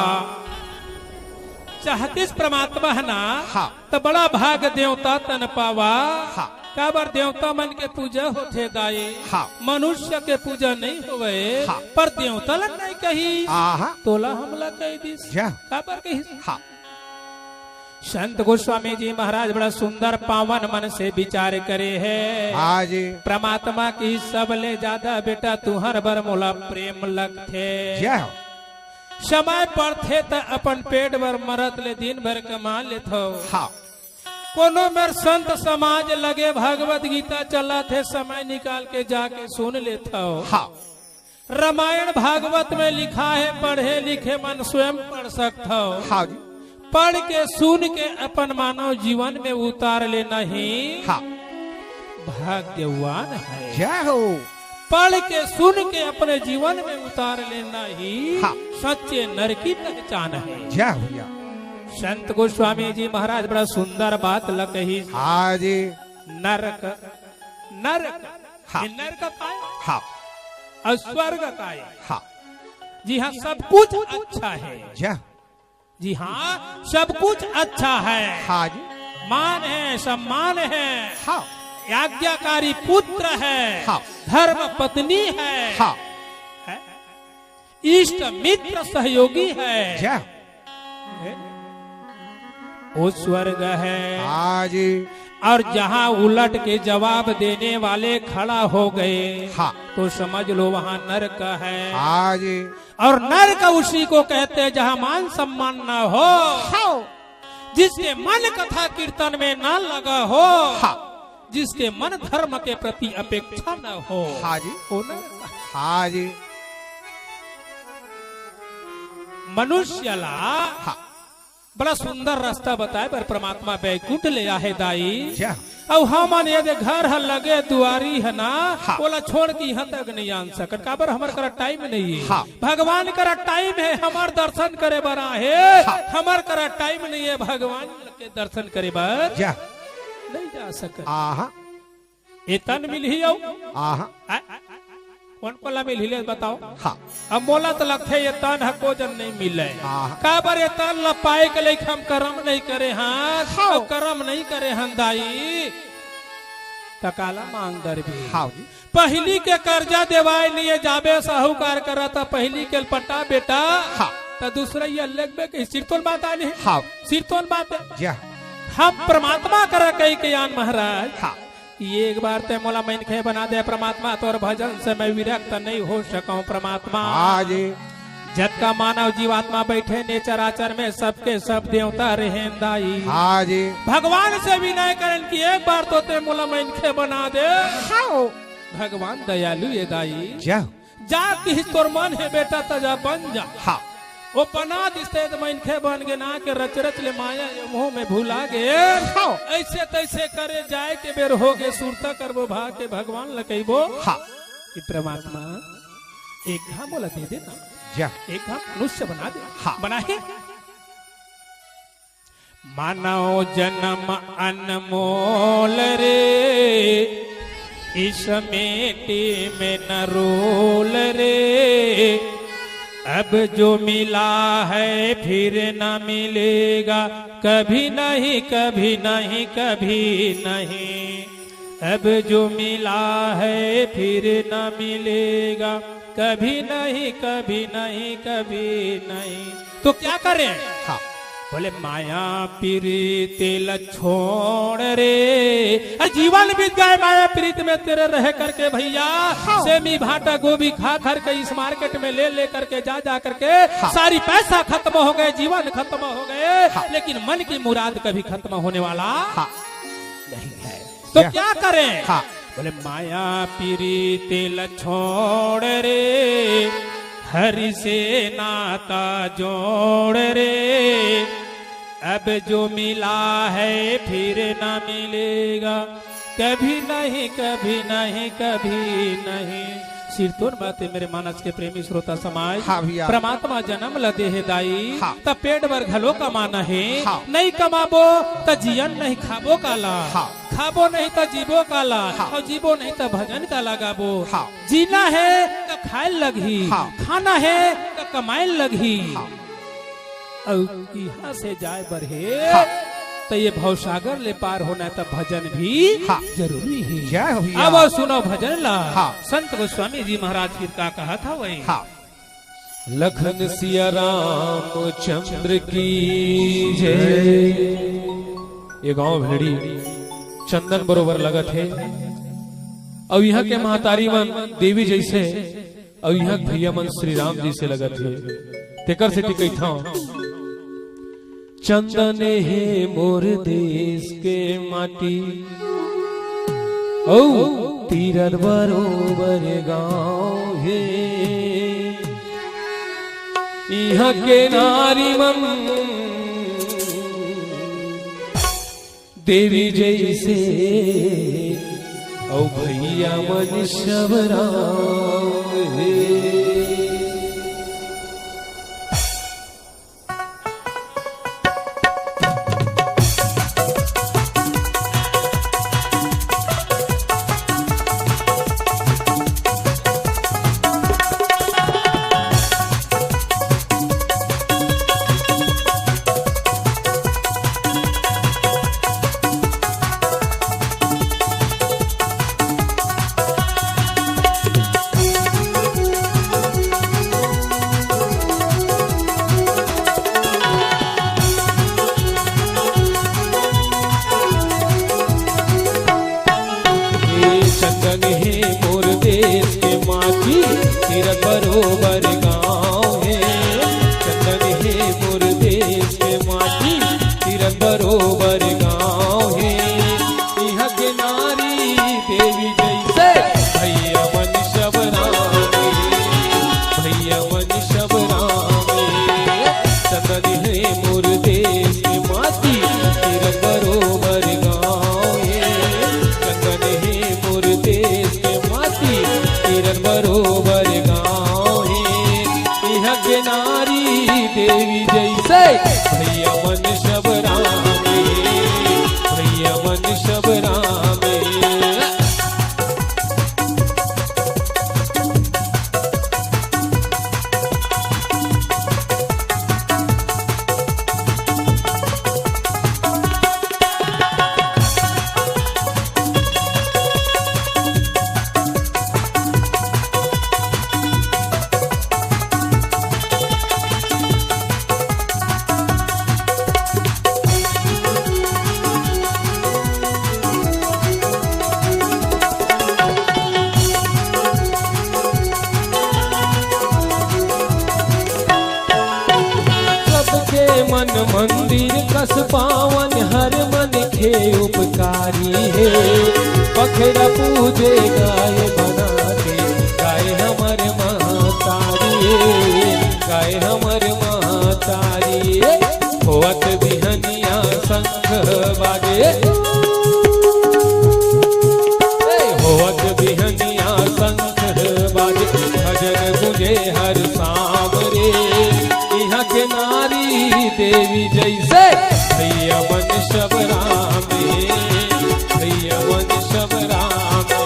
चाहतीस परमात्मा है ना हाँ तो बड़ा भाग देवता तन पावा। हाँ काबर देवता मन के पूजा होते दाई, हाँ मनुष्य के पूजा नहीं होवे। हाँ। पर देवता ला नहीं कही आहा तोला हमला कही दिस जय काबर कही। हाँ संत गोस्वामी जी महाराज बड़ा सुंदर पावन मन से विचार करे है। हाँ जी परमात्मा की सब ले ज्यादा बेटा तुहर बर मोला प्रेम लगथे। जय हो समय पर थे त अपन पेट भर मरत ले दिन भर कमा लेत हो। हाँ कोनो मेर संत समाज लगे भगवत गीता चला थे समय निकाल के जाके सुन लेत हो। हाँ रामायण भागवत में लिखा है पढ़े लिखे मन स्वयं पढ़ सकता हो। हाँ जी पढ़ के सुन के अपन मानव जीवन में उतार लेना ही हाँ भाग्यवान है। जय हो पढ़ के सुन के अपने जीवन में उतार लेना ही हाँ। सच्चे नर की पहचान है। जय हो भैया संत गोस्वामी जी महाराज बड़ा सुंदर बात लकही। हाँ जी नरक नरक हाँ। ये नरक का है हाँ और स्वर्ग का है। हाँ जी हाँ सब कुछ अच्छा है। जय जी हाँ सब कुछ अच्छा है। हाँ जी मान है सम्मान है। हाँ आज्ञाकारी पुत्र है। हाँ धर्म पत्नी है। हाँ है? इष्ट मित्र सहयोगी है। जय वो स्वर्ग है। हाँ जी और जहाँ उलट के जवाब देने वाले खड़ा हो गए हाँ तो समझ लो वहाँ नरक है। हाँ जी और नरक उसी को कहते हैं जहाँ मान सम्मान न हो, हाँ जिसके मन कथा कीर्तन में न लगा हो, हाँ जिसके मन धर्म के प्रति अपेक्षा न हो। हाँ जी, हो ना? हाँ जी, मनुष्यला हाँ, बड़ा सुंदर रास्ता बताए पर परमात्मा बैकुंठ ले आहे दाई। जय अब हमन ये जे घर है लगे दुआरी है ना, हाँ। बोला छोड़ के यहाँ तक नहीं आन सकत, काबर हमार करा टाइम नहीं है। हाँ। भगवान करा टाइम है, हमार दर्शन करे बरा है। हाँ। हमार करा टाइम नहीं है, भगवान के दर्शन करे बर जय नहीं जा सकत। आहा, ए तन मिल ही आओ आहा, कौन कोला मिल ही बताओ। हाँ, अब मोला तो लगता है ये तन है को जन नहीं मिले। आहा, काबर ये तन ल पाए के लिए हम कर्म नहीं करे हाँ, हाँ। कर्म नहीं करे हंदाई तकाला मांग दर भी। हाँ जी, पहली के कर्जा देवाए लिए जाबे साहूकार करा था, पहली के पटा बेटा हाँ, तो दूसरा ये अलग में कहीं सिरतोन बात आली है। हाँ, सिरतोन बात है, जय हम परमात्मा करा कही के यान महाराज। हाँ, ये एक बार ते मोला मन खे बना दे परमात्मा, तो और भजन से मैं विरक्त नहीं हो सकूं परमात्मा। हाँ जी, जब का मानव जीवात्मा बैठे नेचर आचर में सबके सब देवता रहे दाई। हाँ जी, भगवान से विनय करन की एक बार तो ते मोला मन खे बना दे। हाँ, भगवान दयालु ये दाई, जय जा कि तोर मन है बेटा तजा बन जा। हाँ, वो बना दिसते तो मन खे बन गे ना के रच रच ले माया ये मुंह में भूला गे। हाँ, ऐसे तैसे करे जाए के बेर हो गे सुरता करबो भाग के भगवान लकैबो। हाँ, कि परमात्मा एक घाम बोला दे देना, जय एक घाम मनुष्य बना दे। हाँ। बना है मानव जन्म अनमोल रे, इस मेटी में न रोल रे। अब जो मिला है फिर न मिलेगा, कभी नहीं कभी नहीं कभी नहीं। अब जो मिला है फिर न मिलेगा, कभी नहीं कभी नहीं कभी नहीं। तो क्या करें? हाँ, बोले माया प्रीत ल छोड़ रे। जीवन बीत गए माया प्रीत में तेरे रह करके भैया। सेमी भाटा गोभी खा कर के इस मार्केट में ले करके जा करके सारी पैसा खत्म हो गए, जीवन खत्म हो गए, लेकिन मन की मुराद कभी खत्म होने वाला नहीं है। तो क्या करें? बोले माया प्रीत ल छोड़ रे, हरि से नाता जोड़ रे। अब जो मिला है फिर न मिलेगा, कभी नहीं कभी नहीं कभी नहीं। सिरतोन बातें मेरे मानस के प्रेमी श्रोता समाज। हाँ भैया। परमात्मा जन्म लदे है दाई, हाँ। त पेट भर घलो कमाना है। हाँ। नहीं कमाबो त जियन नहीं खाबो काला। हाँ। खाबो नहीं तो जीवो काला। हाँ। और जीवो नहीं तो भजन का लगाबो। हाँ। जीना है तो खाए लगी। हाँ। खाना है तो कमाए लगी। हाँ। और यहाँ से जाए बढ़े हाँ। तो ये भवसागर ले पार होना है, तब भजन भी हाँ। जरूरी है। जय हो भैया। अब सुनो भजन ला। हाँ। संत गोस्वामी जी महाराज फिर का कहा था वही। हाँ। लखन सिया राम चंद्र की जय। ये गांव भेड़ी चंदन बरोबर लगत है। और यहाँ के महतारी मन देवी जैसे, और यहाँ के भैया मन श्री राम जी से लगत है। तेकर से टिकई था चंदन है मोर देश के माटी, ओ तीरथ बरोबर गाँव है। यहाँ के नारी मन देवी जैसे, ओ भैया मन शबराम है। देवी जैसे भैया मन शबरामे, भैया मन शबरामे। चंदन है मोर देश के माटी तेरा बरोबर गाँव है। चंदन है मोर देश के माटी तेरा बरोबर गाँव है। यह के नारी देवी जैसे भैया मन शबरामे, भैया मन शबरामे। मन मंदिर कस पावन हर मन खे उपकारी है। पखरा पूजे गाय बना के गाय हमर महतारी है, गाय हमर महतारी है। होत बिहनिया शंख बाजे, होत बिहनिया शंख बाजे। भजन गुंजे हर शाम रे, यहाँ के नारी देवी जैसे भैया मन शबरामे, भैया मन शबरामे।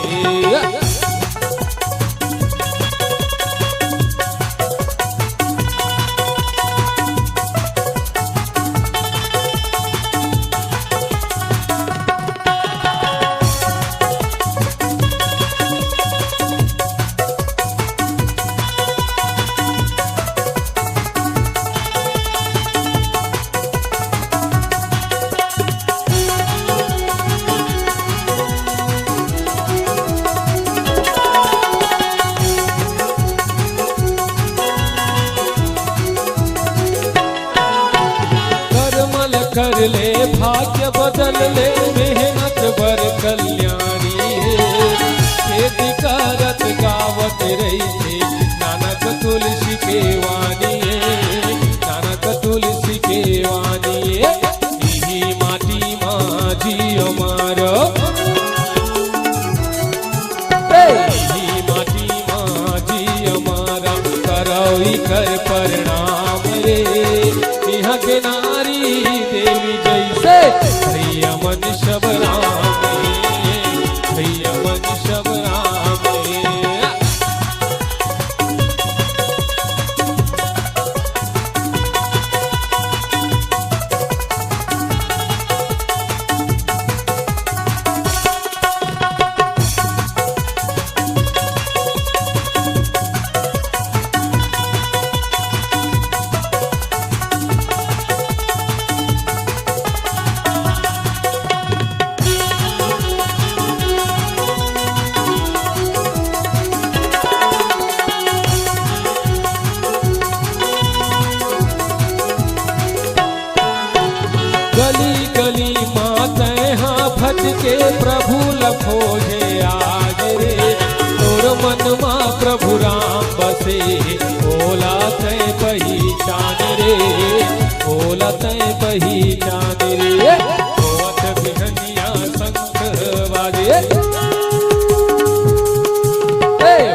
कर ले भाग्य बदल ले, मेहनत बर कल्याणी है। खेती करत गावत रही थे नानक तुलसी के वाणी है, नानक तुलसी के वाणी है। यही माटी माझी हमारो, यही माटी माझी हमारा। करौई कर प्रणाम रे, यहाँ के नारी देवी जैसे भैया मन शबरामे, भैया मन शबरामे। गली गली माते हाँ भज के प्रभु लखोजे आज रे। तोर मन माँ प्रभु राम बसे, ओला तय पहचान रे, ओला तय पहचान रे। होत बिहनिया शंख बाजे,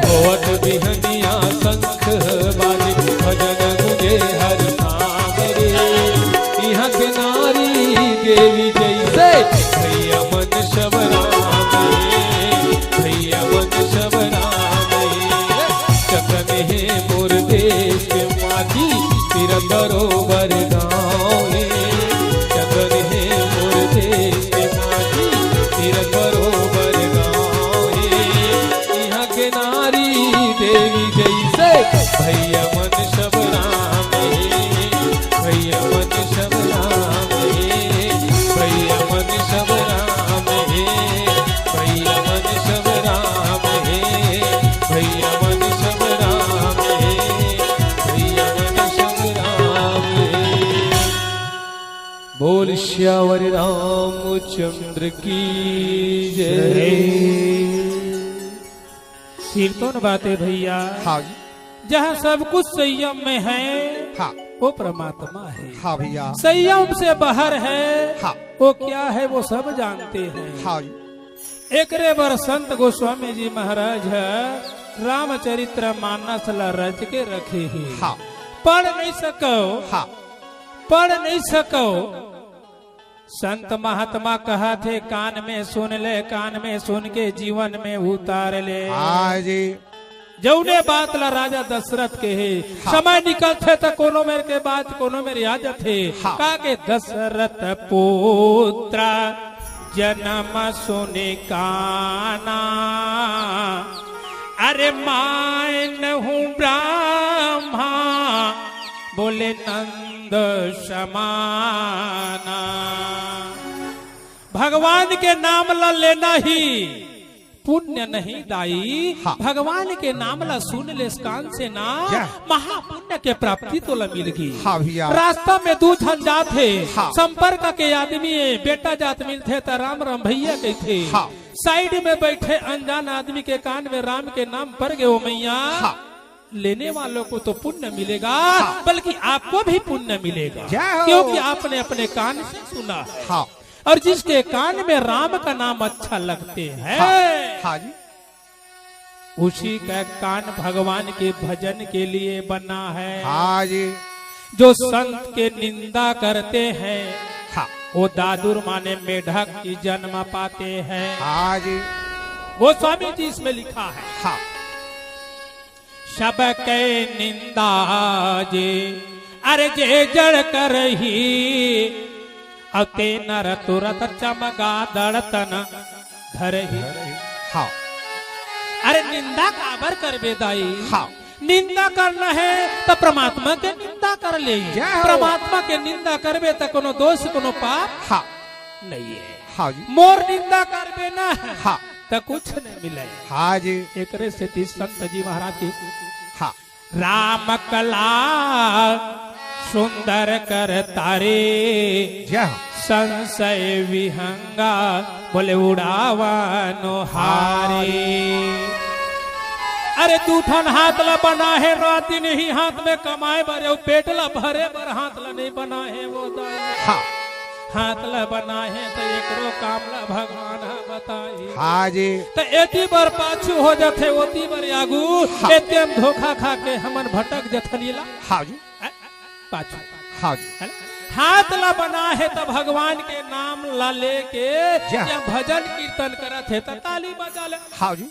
होत बिहनिया शंख बाजे। भजन गुंजे हर शाम रे, यहाँ के नारी देवी जैसे भैया मन शबरामे, भैया मन शबरामे। चकन है मोर देश के माटी तेरा बरोबर गाँव है। चकन है मोर देश के माटी तेरा बरोबर गाँव है। यहाँ के नारी देवी जैसे भैया मन शबरामे, भैया मन शबरामे, भैया मन शबरामे, भैया मन शबरामे, भैया मन शबरामे, भैया मन शबरामे। बोल श्यावर रामचंद्र की जय। कीर्तन बातें भैया हाँ जी जहाँ सब कुछ संयम में है हाँ वो परमात्मा है। हाँ भैया संयम से बाहर है हाँ वो क्या है वो सब जानते हैं। हाँ जी एकरे बर संत गोस्वामी जी महाराज रामचरित्र मानस ला रच के रखे ही हाँ पढ़ नहीं सको हाँ पढ़ नहीं सको। संत महात्मा कहा थे कान में सुन ले, कान में सुन के जीवन में उतार ले। हाँ जी जौने बात ला राजा दशरथ के है हाँ। समय निकलते तो कोनो मेरे के बात कोनो मेरे याद थे हाँ। का के दशरथ पुत्र जन्म सुने काना, अरे मान हूँ ब्रह्मा बोले नंद समाना। भगवान के नाम ला लेना ही पुण्य नहीं दाई, हाँ। भगवान के नाम ला सुन ले कान से ना क्या? महापुण्य के प्राप्ति तो ला मिल गई। हाँ भैया रास्ता में दू झन जात थे हाँ। संपर्क के आदमी बेटा जात मिलते तो राम राम भैया कहते हाँ। साइड में बैठे अनजान आदमी के कान में राम के नाम पड़ गए ओ मैया हाँ। लेने वालों को तो पुण्य मिलेगा हाँ। बल्कि आपको भी पुण्य मिलेगा जय हो। क्योंकि आपने अपने कान से सुना है। हाँ और जिसके कान में राम का नाम अच्छा लगते हैं हाँ जी उसी का कान भगवान के भजन के लिए बना है। हाँ जी जो संत के निंदा करते हैं हाँ वो दादुर माने मेढक की जन्म पाते हैं। हाँ जी वो स्वामी जी इसमें लिखा है हाँ सबके निंदा जे अरे जे जड़ कर ही अते नर तुरत चमगा दड़तन धर ही। हाँ अरे निंदा काबर कर बेदाई हाँ निंदा करना है तो परमात्मा के निंदा कर ले। जय हो। परमात्मा के निंदा करबे तो कोनो दोष कोनो पाप हाँ नहीं है। हाँ जी मोर निंदा करबे ना हाँ तो कुछ नहीं मिले। हाँ जी एकरे से तीस संत जी महाराज की हाँ राम कला सुंदर कर तारे जय हो। संशय विहंगा बोले उड़ावानो हारे। अरे दूठन हाथ ला बना है रात नहीं हाथ में कमाए बर पेट ला भरे बर हाथ ला नहीं बना है वो हाँ हाथ ला बना है तो एकरो काम ला भगवान बताई। हाँ जी तो एती बार पाछू हो जाते ओती बार आगू हाँ। एतेम धोखा खा के हमन भटक जथनीला हाँ जी पाछू। हाँ जी हाथ ला बना है तो भगवान के नाम ला लेके जा। या भजन कीर्तन करत है तो ताली बजा ले। हाँ जी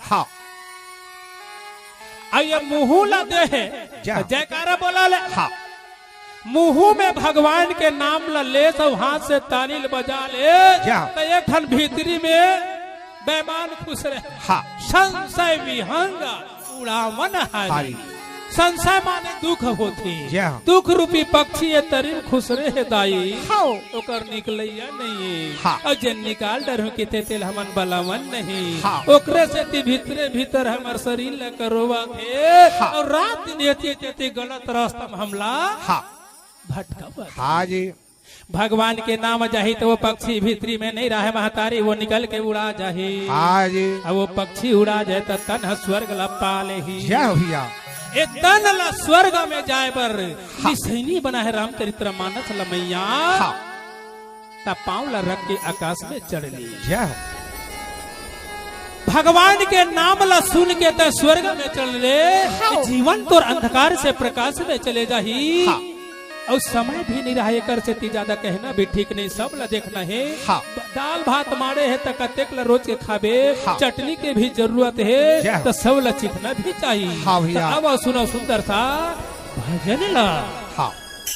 हाँ ये मुंह ला दे है जा। तो जयकारा बोला ले। हाँ मुंह में भगवान के नाम ला ले सब हाथ से ताली बजा ले जा। तो एक ठन भीतरी में बेमान खुश रहे। हाँ संशय विहंगा उड़ावन हारी। हारी। संशय माने दुख होती जा। दुख रूपी पक्षी ये तरीन खुश रहे दाई हाँ ओकर निकलैया नहीं हाँ। और जे निकाल डर के तेल हमन बलावन नहीं हाँ। ओकरे से ती भीतरे भीतर हमर शरीर ल करोवा थे हाँ। और रात दिन एते गलत रास्ता में हमला हाँ भटका। हाँ जी भगवान के नाम जाही तो वो पक्षी भीतरी में नहीं रहे महतारी वो निकल के उड़ा जाही। हाँ जी अब वो पक्षी उड़ा जाए तो तन स्वर्ग ला पाले ही। जय हो भैया ए तन ला स्वर्ग में जाए पर निसैनी बना है रामचरित्र मानस ला मैया हाँ ता पांव ला रख के आकाश में चढ़ ली। जय हो भगवान के नाम ला सुन के तो स्वर्ग में चढ़ ले जीवन तो अंधकार से प्रकाश में चले जाही। हाँ। और समय भी नहीं रहा कर से ज्यादा कहना भी ठीक नहीं सब ला देखना है। हाँ। दाल भात मारे है तो कतेक ला रोज के खाबे हाँ। चटनी के भी जरूरत है जय। तो सब ला चिखना भी चाहिए। हाँ भैया। तो अब सुनो सुंदर सा भजन ला हाँ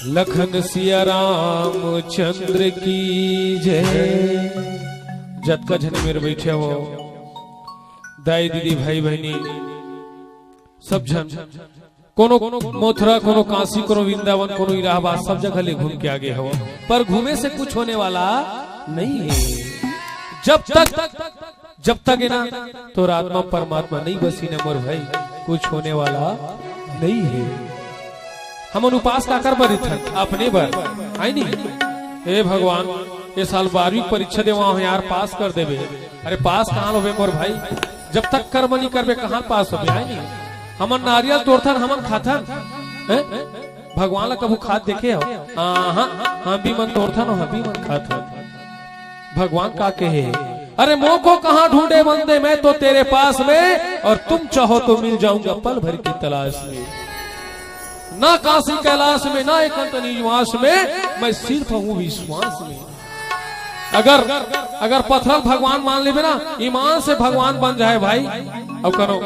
लखन सिया राम चंद्र की जय। जत का जन मेरे बैठे हो दाई दीदी भाई बहनी सब जन कोनो मथुरा कोनो काशी कोनो वृंदावन कोनो इलाहाबाद सब जगह ले घूम के आगे हो पर घूमे से कुछ होने वाला नहीं है। जब तक है ना तो आत्मा परमात्मा नहीं बसी न मोर भाई कुछ होने वाला नहीं है। हम उपास का कर बरी थे अपने बार आई नहीं हे भगवान ये साल 12वीं परीक्षा दे वहां यार पास कर देवे। अरे पास कहाँ हो मोर भाई जब तक कर्म नहीं करबे कहाँ पास हो नहीं। हमन नारियल तोड़थन हमन खाथन हैं? भगवान ला कबू खाद देखे हो? हम भी मन तोड़थन हम भी मन खाथन। भगवान का कहे अरे मोह को कहाँ ढूंढे बंदे, मैं तो तेरे पास में, और तुम चाहो तो मिल जाऊंगा पल भर की तलाश में। ना काशी कैलाश में ना एकांत निवास में, मैं सिर्फ हूँ विश्वास में। अगर पत्थर भगवान मान लेबे ना, ईमान से भगवान बन जाए भाई। अब करो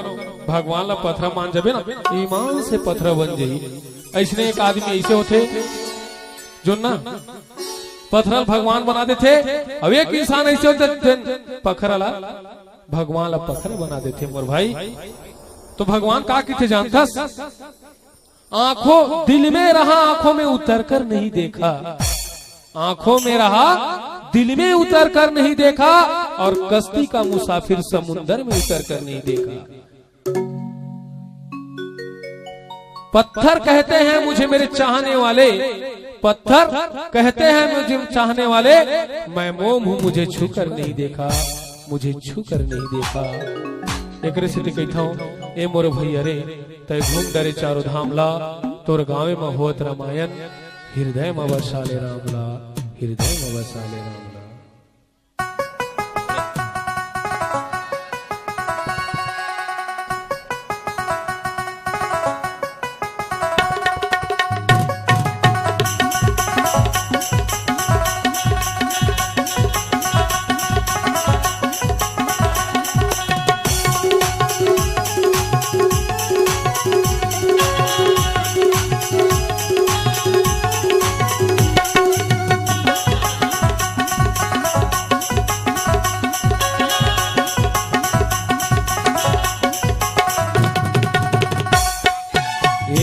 भगवान ला पत्थर मान जाबे ना, ईमान से पत्थर बन जाई। ऐसने एक आदमी ऐसे होते जो ना पत्थर भगवान बना देते, अब एक इंसान ऐसे होते पत्थर ला भगवान ला पत्थर बना देते मोर भाई। तो भगवान का किथे जानता, आंखों दिल में रहा आंखों में उतर कर नहीं देखा, आंखों में रहा दिल में उतर कर नहीं देखा, और कश्ती का मुसाफिर समुंदर में उतर कर नहीं देखा। पत्थर कहते हैं मुझे मेरे चाहने वाले, पत्थर कहते हैं मुझे चाहने वाले, मैं मोम हूँ मुझे छूकर नहीं देखा, मुझे छूकर नहीं देखा। एक रिश्ते कहता हूँ ए मोर भैया रे, तय घूम डरे चारों धाम ला, तोर गाँव में होत रामायण, हृदय में बसाले रामला, हृदय में बसाले रामला।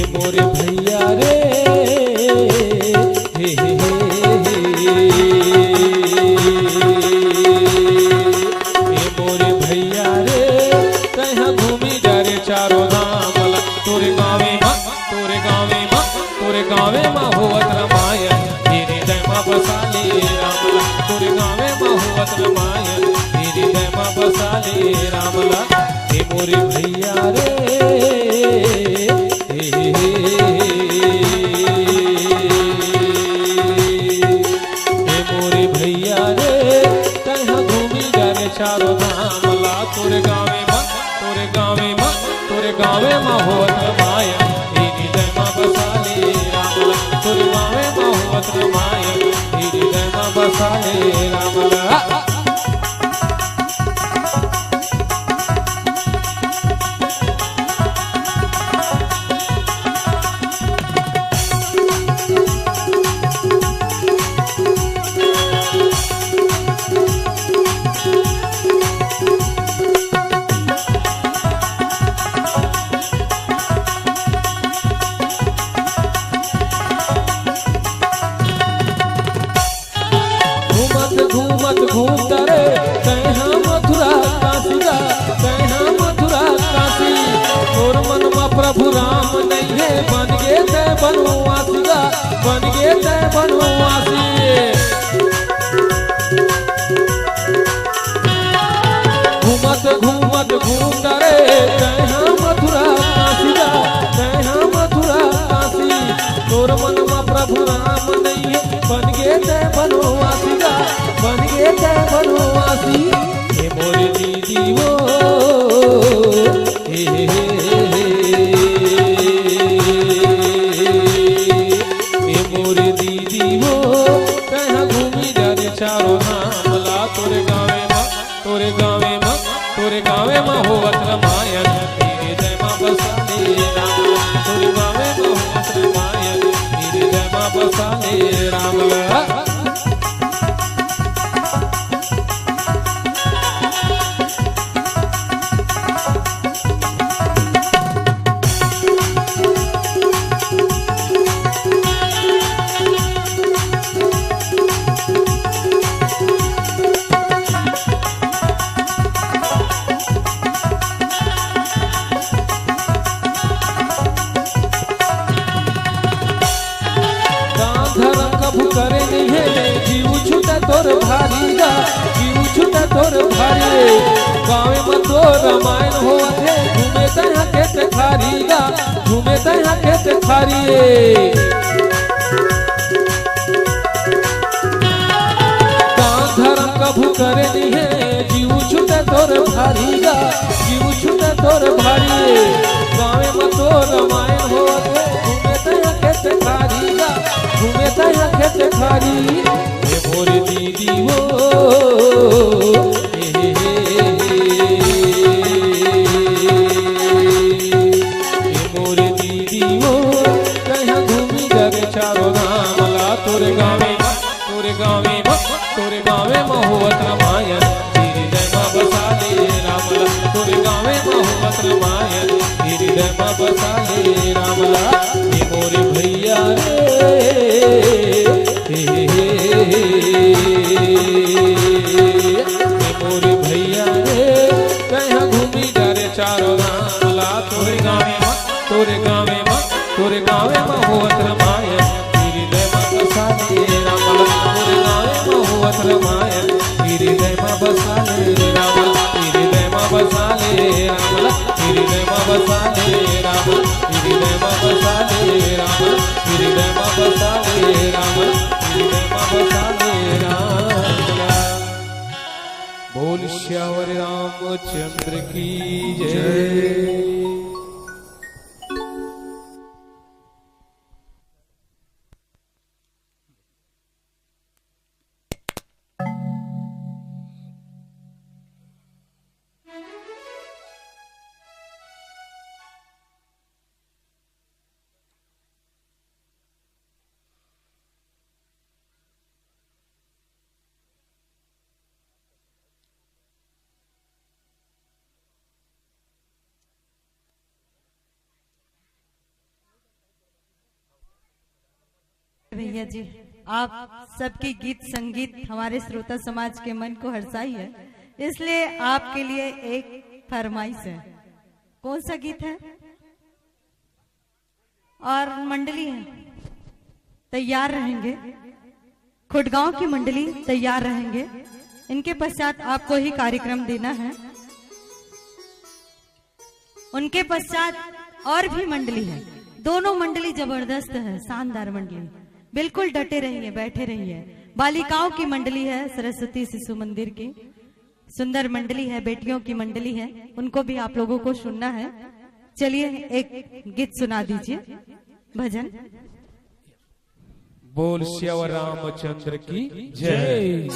मोरे भैया रे हे हे मोरे भैया रे, कहाँ घूमी जा रे चारों धाम ला, तोरे गाँवे माँ होवत रामायण, हृदय माँ बसाले रामला, तोरे गाँवे माँ होवत रामायण, हृदय माँ बसाले रामला। हे मोरे भैया रे चारों धाम ला, तोरे गाँवे माँ होवत रामायण, हृदय माँ बसाले रामला, तोरे गाँवे माँ होवत रामायण, हृदय माँ बसाले रामला। घूमता रे कहाँ मथुरा काशी गा, कहाँ मथुरा काशी, तोर मन में प्रभु राम नहीं है, बन गे तय बनवासी गा, बन गे तय बनवासी। घूमता रे कहाँ मथुरा काशी गा, कहाँ मथुरा काशी, तोर मन में प्रभु राम नहीं है, बन गे तय बनवासी गा, बन गे तय बनवासी। हे मोरे दीदी वो हे मोरे दीदी वो, कहाँ घूमी जा रे चारों धाम ला, तोरे गाँवे माँ होवत रामायण, हृदय माँ बसाले रामला, तोरे गाँवे माँ होवत रामायण, हृदय माँ बसाले रामला। करे नहीं है जीव छूटा तोर भारी गा, जीव छूटा तोर भारी, गाँव में तोर रामायण होते घूमे तया खेत खारीगा घूमे तया खेत खारिए दान धर्म कभू करे नहीं है जीव छूटे तोर भारीगा जीव छूटे तोर भारिए गाँव में तो रामायण होते घूमे तया खेत खारीगा घूमे तया खेत खारी मोर दीदी हो मोर दीदी हो कहीं घूमी जग चारो धाम ला तोरे गाँव में होवत रामायण हृदय में बसा ले रामला तोरे गाँव में होवत रामायण हृदय में बसा ले रामला ये मोरे भैया मोरे भैया रे कहीं घूमी जा रे चारो धाम ला तोरे गाँव में होवत रामायण हृदय में बसा ले रामला तोरे गाँव में होवत रामायण हृदय में बसा ले रामला हृदय में बसा ले रामला हृदय में बसा ले रामला हृदय में बसा ले रामला हृदय में बसा ले रामला हृदय में बसा ले रामला बोल श्यावर रामचंद्र की जय। भैया जी, आप सबके गीत संगीत हमारे श्रोता समाज के मन को हर्षाई है, इसलिए आपके लिए एक फरमाइश है। कौन सा गीत है? और मंडली है तैयार रहेंगे, खुडगांव की मंडली तैयार रहेंगे। इनके पश्चात आपको ही कार्यक्रम देना है। उनके पश्चात और भी मंडली है, दोनों मंडली जबरदस्त है, शानदार मंडली, बिल्कुल डटे रहिए, बैठे रहिए। बालिकाओं की मंडली है, सरस्वती शिशु मंदिर की सुंदर मंडली है, बेटियों की मंडली है, उनको भी आप लोगों को सुनना है। चलिए एक गीत सुना दीजिए, भजन। बोल श्यावर रामचंद्र की जय।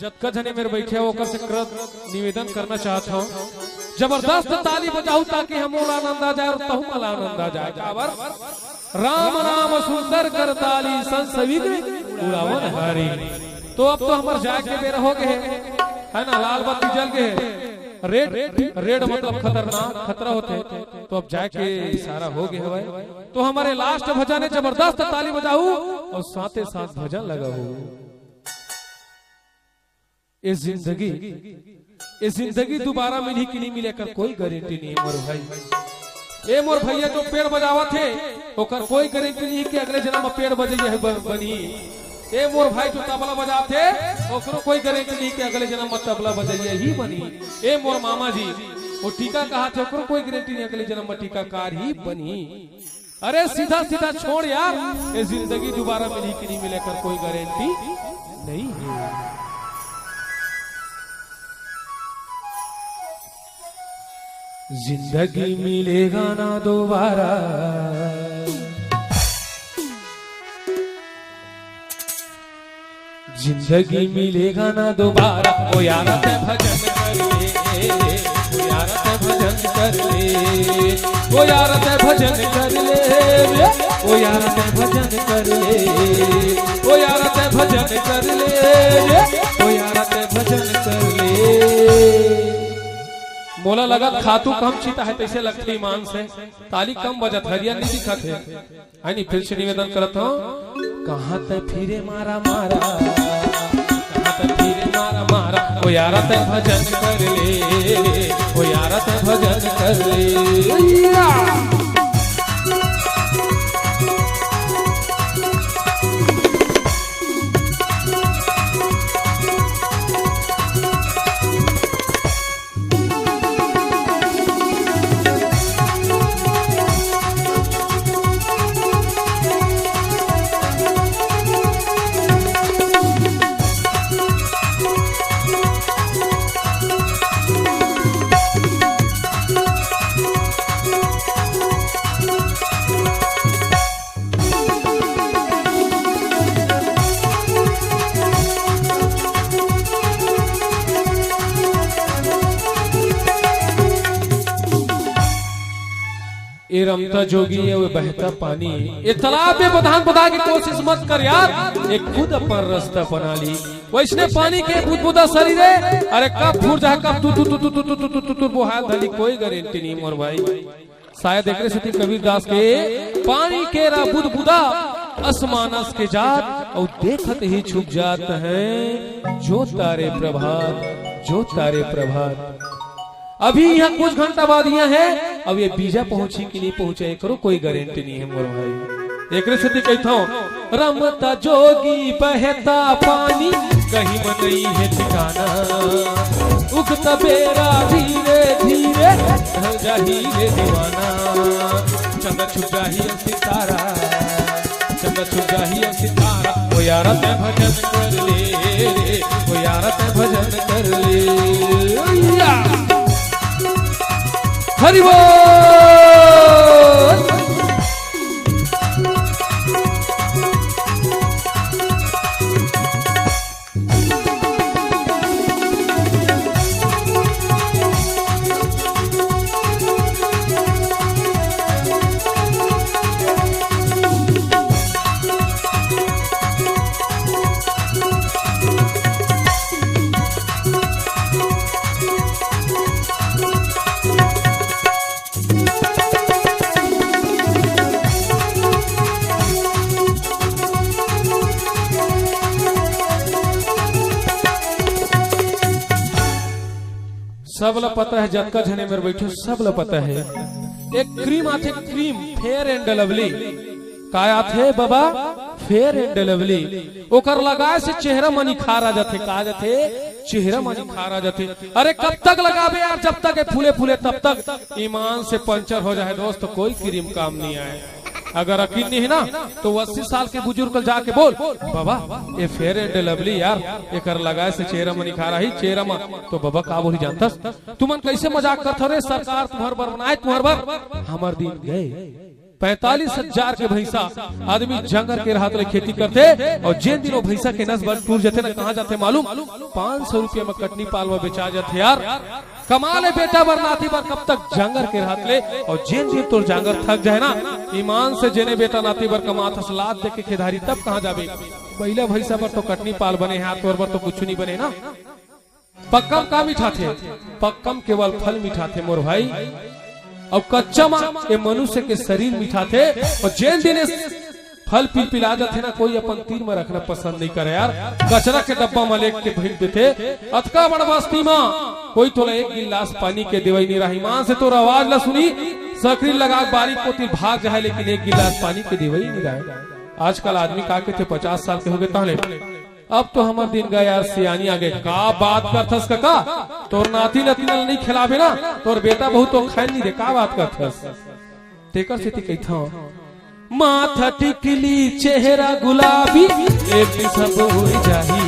जतका जने मेरे बैठे होकर से निवेदन करना चाहता हूँ, जबरदस्त ताली बजाऊ ताकि हम आनंद आ जाए और तुम मला आनंद आ जाए। राम राम सुंदर कर ताली संसविद उड़ावन हरी। तो अब तो हमारे जाए के बेर हो गए है ना, लाल बत्ती जल गए, रेड मतलब खतरनाक खतरा होते, तो अब जाके इशारा हो गया है। तो हमारे लास्ट भजन है, जबरदस्त ताली बजाऊ और साथे साथ भजन लगाऊ। ये जिंदगी दोबारा मिली कि नहीं मिले कर कोई गारंटी नहीं है मोर भाई। ए मोर भैया जो पेड़ बजावा थे ओकर कोई गारंटी नहीं कि अगले जन्म में पेड़ बजे बनी। ए मोर भाई जो तबला बजाते ओकरो कोई गारंटी नहीं कि अगले जन्म में तबला बजाइए ही बनी। ए मोर मामा जी वो टीका कहा थे ओकरो कोई गारंटी नहीं अगले जन्म में टीकाकार ही बनी। अरे सीधा सीधा छोड़ यार, ये जिंदगी दोबारा मिली कि नहीं मिले कर कोई गारंटी नहीं है। जिंदगी मिलेगा ना दोबारा, जिंदगी मिलेगा ना दोबारा। ओ यार ते भजन कर ले, ओ यार ते भजन कर ले, ओ यार ते भजन कर ले, ओ यार ते भजन कर ले, ओ यार ते भजन कर ले, ओ यार ते भजन कर ले। मोला लगत खातू कम चीता है तैसे लगती ईमान से, ताली कम बजत हरिया नहीं दिखत है। नहीं फिर से निवेदन करता हूँ, कहाँ ते फिरे मारा मारा, कहाँ ते फिरे मारा मारा। ओ यार ते भजन कर ले, ओ यार ते भजन कर ले। ये रमता जोगी है वो बहता पानी, ये तालाब में बधान बधा की कोशिश मत कर यार, एक खुद अपन रास्ता बना ली। वैसने पानी के बुदबुदा शरीर है, अरे कब फूट जाए कब तू तू तू तू तू तू तू तू तू वो हाथ धली कोई गारंटी नहीं मोर भाई। शायद एक से कबीर दास के पानी के रा बुदबुदा असमानस के जात और देखत ही छुप जात है जो तारे प्रभात, जो तारे प्रभात। अभी यहाँ कुछ घंटा बाद यहाँ है, अब ये बीजा पहुंची कि नहीं पहुंचे करो कोई गारंटी नहीं है मोर भाई। एक से कहता हूँ रमता जोगी बहता पानी कहीं मनई है ठिकाना, उगता बेरा धीरे धीरे ढल जाही रे दीवाना, चंदा छुप जाही सितारा, चंदा छुप जाही सितारा। ओ यारा ते भजन कर ले, ओ यारा ते भजन कर ले, हरि बोल। सब ला पता है जतका झने मेरे बैठो सब ला पता है एक क्रीम आथे, क्रीम फेयर एंड लवली का आथे बाबा, फेयर एंड लवली ओकर लगाए से चेहरा मनी खारा जाथे, का जाथे चेहरा मनी खारा जाथे। अरे कब तक लगावे यार, जब तक फूले फूले तब तक ईमान से पंचर हो जाए दोस्त, कोई क्रीम काम नहीं आए। अगर यकीन नहीं है ना तो 80 साल के बुजुर्ग जाके बोल बाबा ये फेयर एंड लवली यार एकर लगाए से चेहरा में निखारा ही चेहरा में, तो बाबा का बोली जानता तुमन कैसे मजाक करते रे, सरकार तुम्हार बर बनाए तुम्हार बर, हमार दिन गए 45,000 के भैंसा आदमी जंगल के राहत ले खेती करते और जिन दिनों भैंसा के नस बल टूट जाते ना कहाँ जाते मालूम, 500 रुपये में कटनी पाल में बेचा जाते यार। कमा ले बेटा बरनाती बार कब तक जंगर के राहत ले, और जिन दिन तो जंगर थक जाए ना ईमान से जेने बेटा नाती बर कमात हसलात दे के खेदारी तब कहाँ जाबे। पहला भैंसा पर तो कटनी पाल बने हाथ पर तो कुछ नहीं बने ना। पक्कम का मीठा थे, पक्कम केवल फल मीठा थे मोर भाई, और कच्चा मां ये मनुष्य के शरीर मीठा थे, और जेल दिन फल पिला जाते ना कोई अपन तीर में रखना पसंद नहीं करे यार, कचरा के डब्बा में लेके भेज देते। अतका बड़ बस्ती में कोई तो एक गिलास पानी के देवई नहीं रही, मां से तो आवाज ला सुनी सकरी लगा बारीक पोती भाग जाए, लेकिन एक गिलास पानी के देवई नहीं रहे। आजकल आदमी का के थे 50 साल के हो गए ताले, अब तो हमार दिन गया यार सियानी आगे का बात करथस काका, तोर नाती नती नहीं खिलावे ना, तोर बेटा बहुत तो खाए नहीं दे, का बात करथस तेकर से कहता माथा टिकली चेहरा गुलाबी एक सब हो जाही,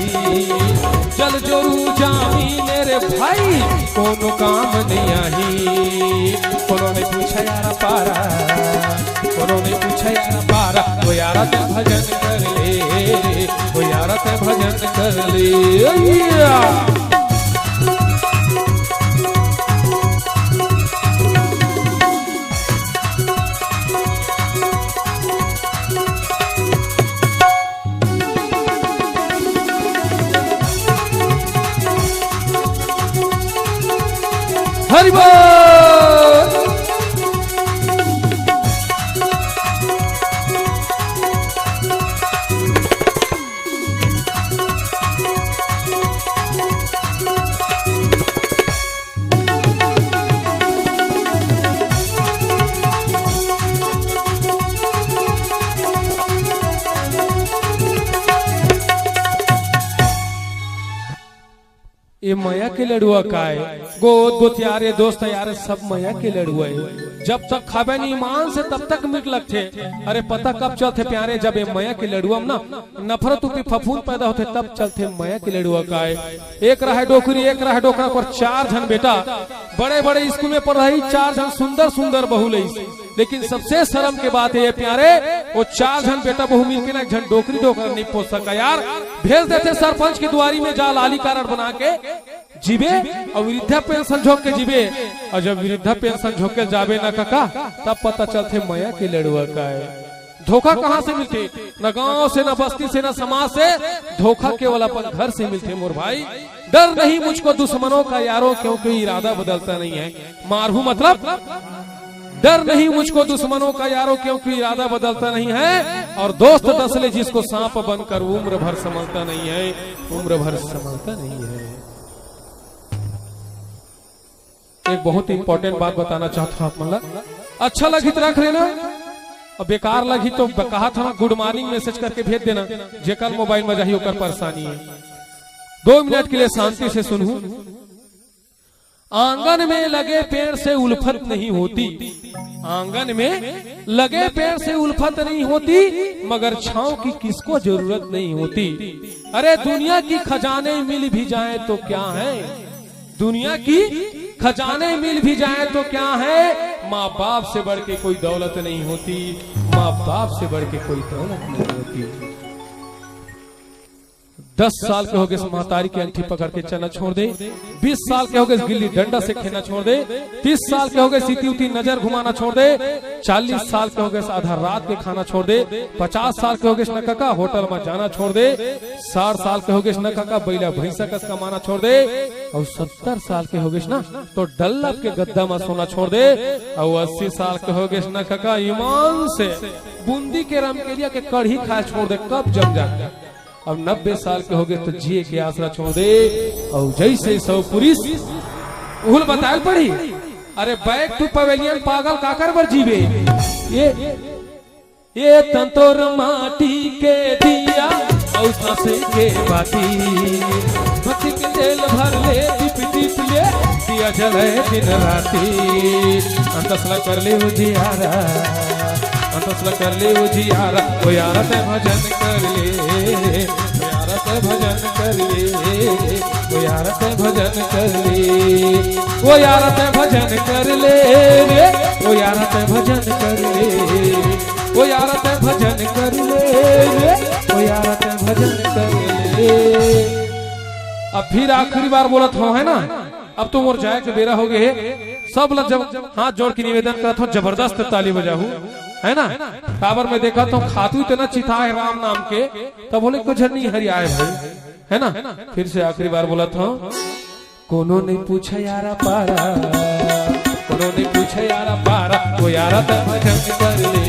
चल जोरू जामी मेरे भाई कोनो काम नहीं आई। कोनो ने पूछा यारा पारा, कोनो ने पूछा यारा पारा, वो यारा ते भजन कर ले, वो यारा ते भजन कर ले। हरि बोल। ये माया के लड़ुआ का है, गोद गोतियारे दोस्त यारे सब माया के लड़ुआ है। जब तक खाबे नहीं ईमान से तब तक मीठ लगते, अरे पता कब चलते प्यारे जब ये माया के लड़ुआ में ना नफरत की फफूंद पैदा होते तब चलते माया के लड़ुआ का है। एक रहा डोकरी एक रहा डोकरा पर 4 जन बेटा बड़े बड़े स्कूल में पढ़ रही, 4 जन सुंदर सुंदर बहू लई, लेकिन सबसे शर्म के बात है प्यारे वो 4 जन बेटा बहू मिल के ना जन डोकरी डोकर नहीं पहुंच सका यार, भेज देते सरपंच की दुआरी में जा लाली कारण बना के जीवे और वृद्धा पेंशन झोंक के जीवे, और जब वृद्धा पेंशन झोंक के जाबे ना काका तब पता चलते मया के लड़ुआ का है। धोखा कहाँ से मिलते? न गांव से, न बस्ती से, न समाज से, धोखा केवल अपन घर से मिलते मोर भाई। डर नहीं मुझको दुश्मनों का यारों, क्योंकि इरादा बदलता नहीं है। मारहू मतलब डर नहीं मुझको दुश्मनों का यारों, क्योंकि इरादा बदलता नहीं है। और दोस्त दसले जिसको सांप बनकर उम्र भर संभलता नहीं है, उम्र भर संभलता नहीं है। एक बहुत ही इंपॉर्टेंट बात बताना चाहता हूँ आप मतलब, अच्छा लगी तो रख लेना, और बेकार लगी तो कहा था ना गुड मॉर्निंग मैसेज करके भेज देना, जेकर मोबाइल में जाही होकर परेशानी है। 2 मिनट के लिए शांति से सुनू। आंगन में लगे पेड़ से उल्फत नहीं होती, आंगन में लगे पेड़ से उल्फत नहीं होती, मगर छांव की किसको जरूरत नहीं होती। अरे दुनिया की खजाने मिल भी जाए तो क्या है, दुनिया की खजाने मिल भी जाए तो क्या है, माँ बाप से बढ़ के कोई दौलत नहीं होती, माँ बाप से बढ़ के कोई दौलत नहीं होती। 10 साल के हो गए महतारी की अंगूठी पकड़ के चलना छोड़ दे, 20 साल के हो गए गिल्ली डंडा से खेलना छोड़ दे, 30 साल के हो गए सीती उती नजर घुमाना छोड़ दे, 40 साल के हो गए आधा रात के खाना छोड़ दे, 50 साल के हो गए न काका होटल में जाना छोड़ दे, 60 साल के हो गए न काका बैला भैंसा कस कमाना छोड़ दे, और 70 साल के हो गए ना तो डल्लब के गद्दा में सोना छोड़ दे, और 80 साल के हो गए न काका ईमान से बूंदी के रमकेलिया के कढ़ी खाए छोड़ दे, कब जम जाए। अब 90 साल के हो गए तो जिए के आसरा छोड़ दे, और जैसे सौ पुलिस उहुल बताल पड़ी। अरे बैक टू पवेलियन पागल काकर बर जीवे, ये तंतोर माटी के दिया और सांसे के बाती, मत के जेल भर ले टिप टिप ले दिया जले दिन राती, अंतसला कर ले उजियारा, अंतसला कर ले उजियारा, वो यारा ते भजन कर ले, वो यारा ते भजन कर ले, वो यारा ते भजन कर ले, वो यारा ते भजन कर ले रे, वो यारा ते भजन कर ले, वो यारा ते भजन कर ले रे, वो यारा ते भजन कर ले। अब फिर आखिरी बार बोलत हो है ना, अब तो मोर जाए के बेरा हो गए, सब लोग जब हाथ जोड़ के निवेदन करत हो जबरदस्त ताली बजाहू है ना। टावर में देखा तो खातू इतना चिता है राम नाम के, तब बोले कुछ नहीं हरि आए भाई है ना। फिर से आखिरी बार बोला था, कोनो नहीं पूछा यारा पारा, कोनो नहीं पूछा यारा पारा, वो यारा ते भजन कर ले,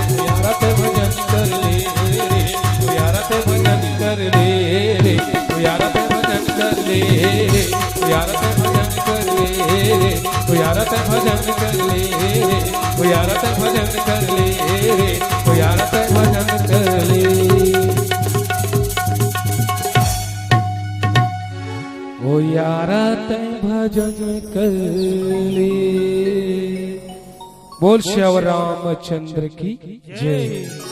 वो यारा ते भजन कर ले, वो यारा ते भजन कर ले, वो यारा ते भजन कर ले, वो यारा ते भजन कर ले, वो यारा ते भजन कर ले, वो यारा ते भजन कर ले, वो यारा ते भजन कर ले, वो यारा ते भजन कर ले। बोल श्याम रामचंद्र की जय।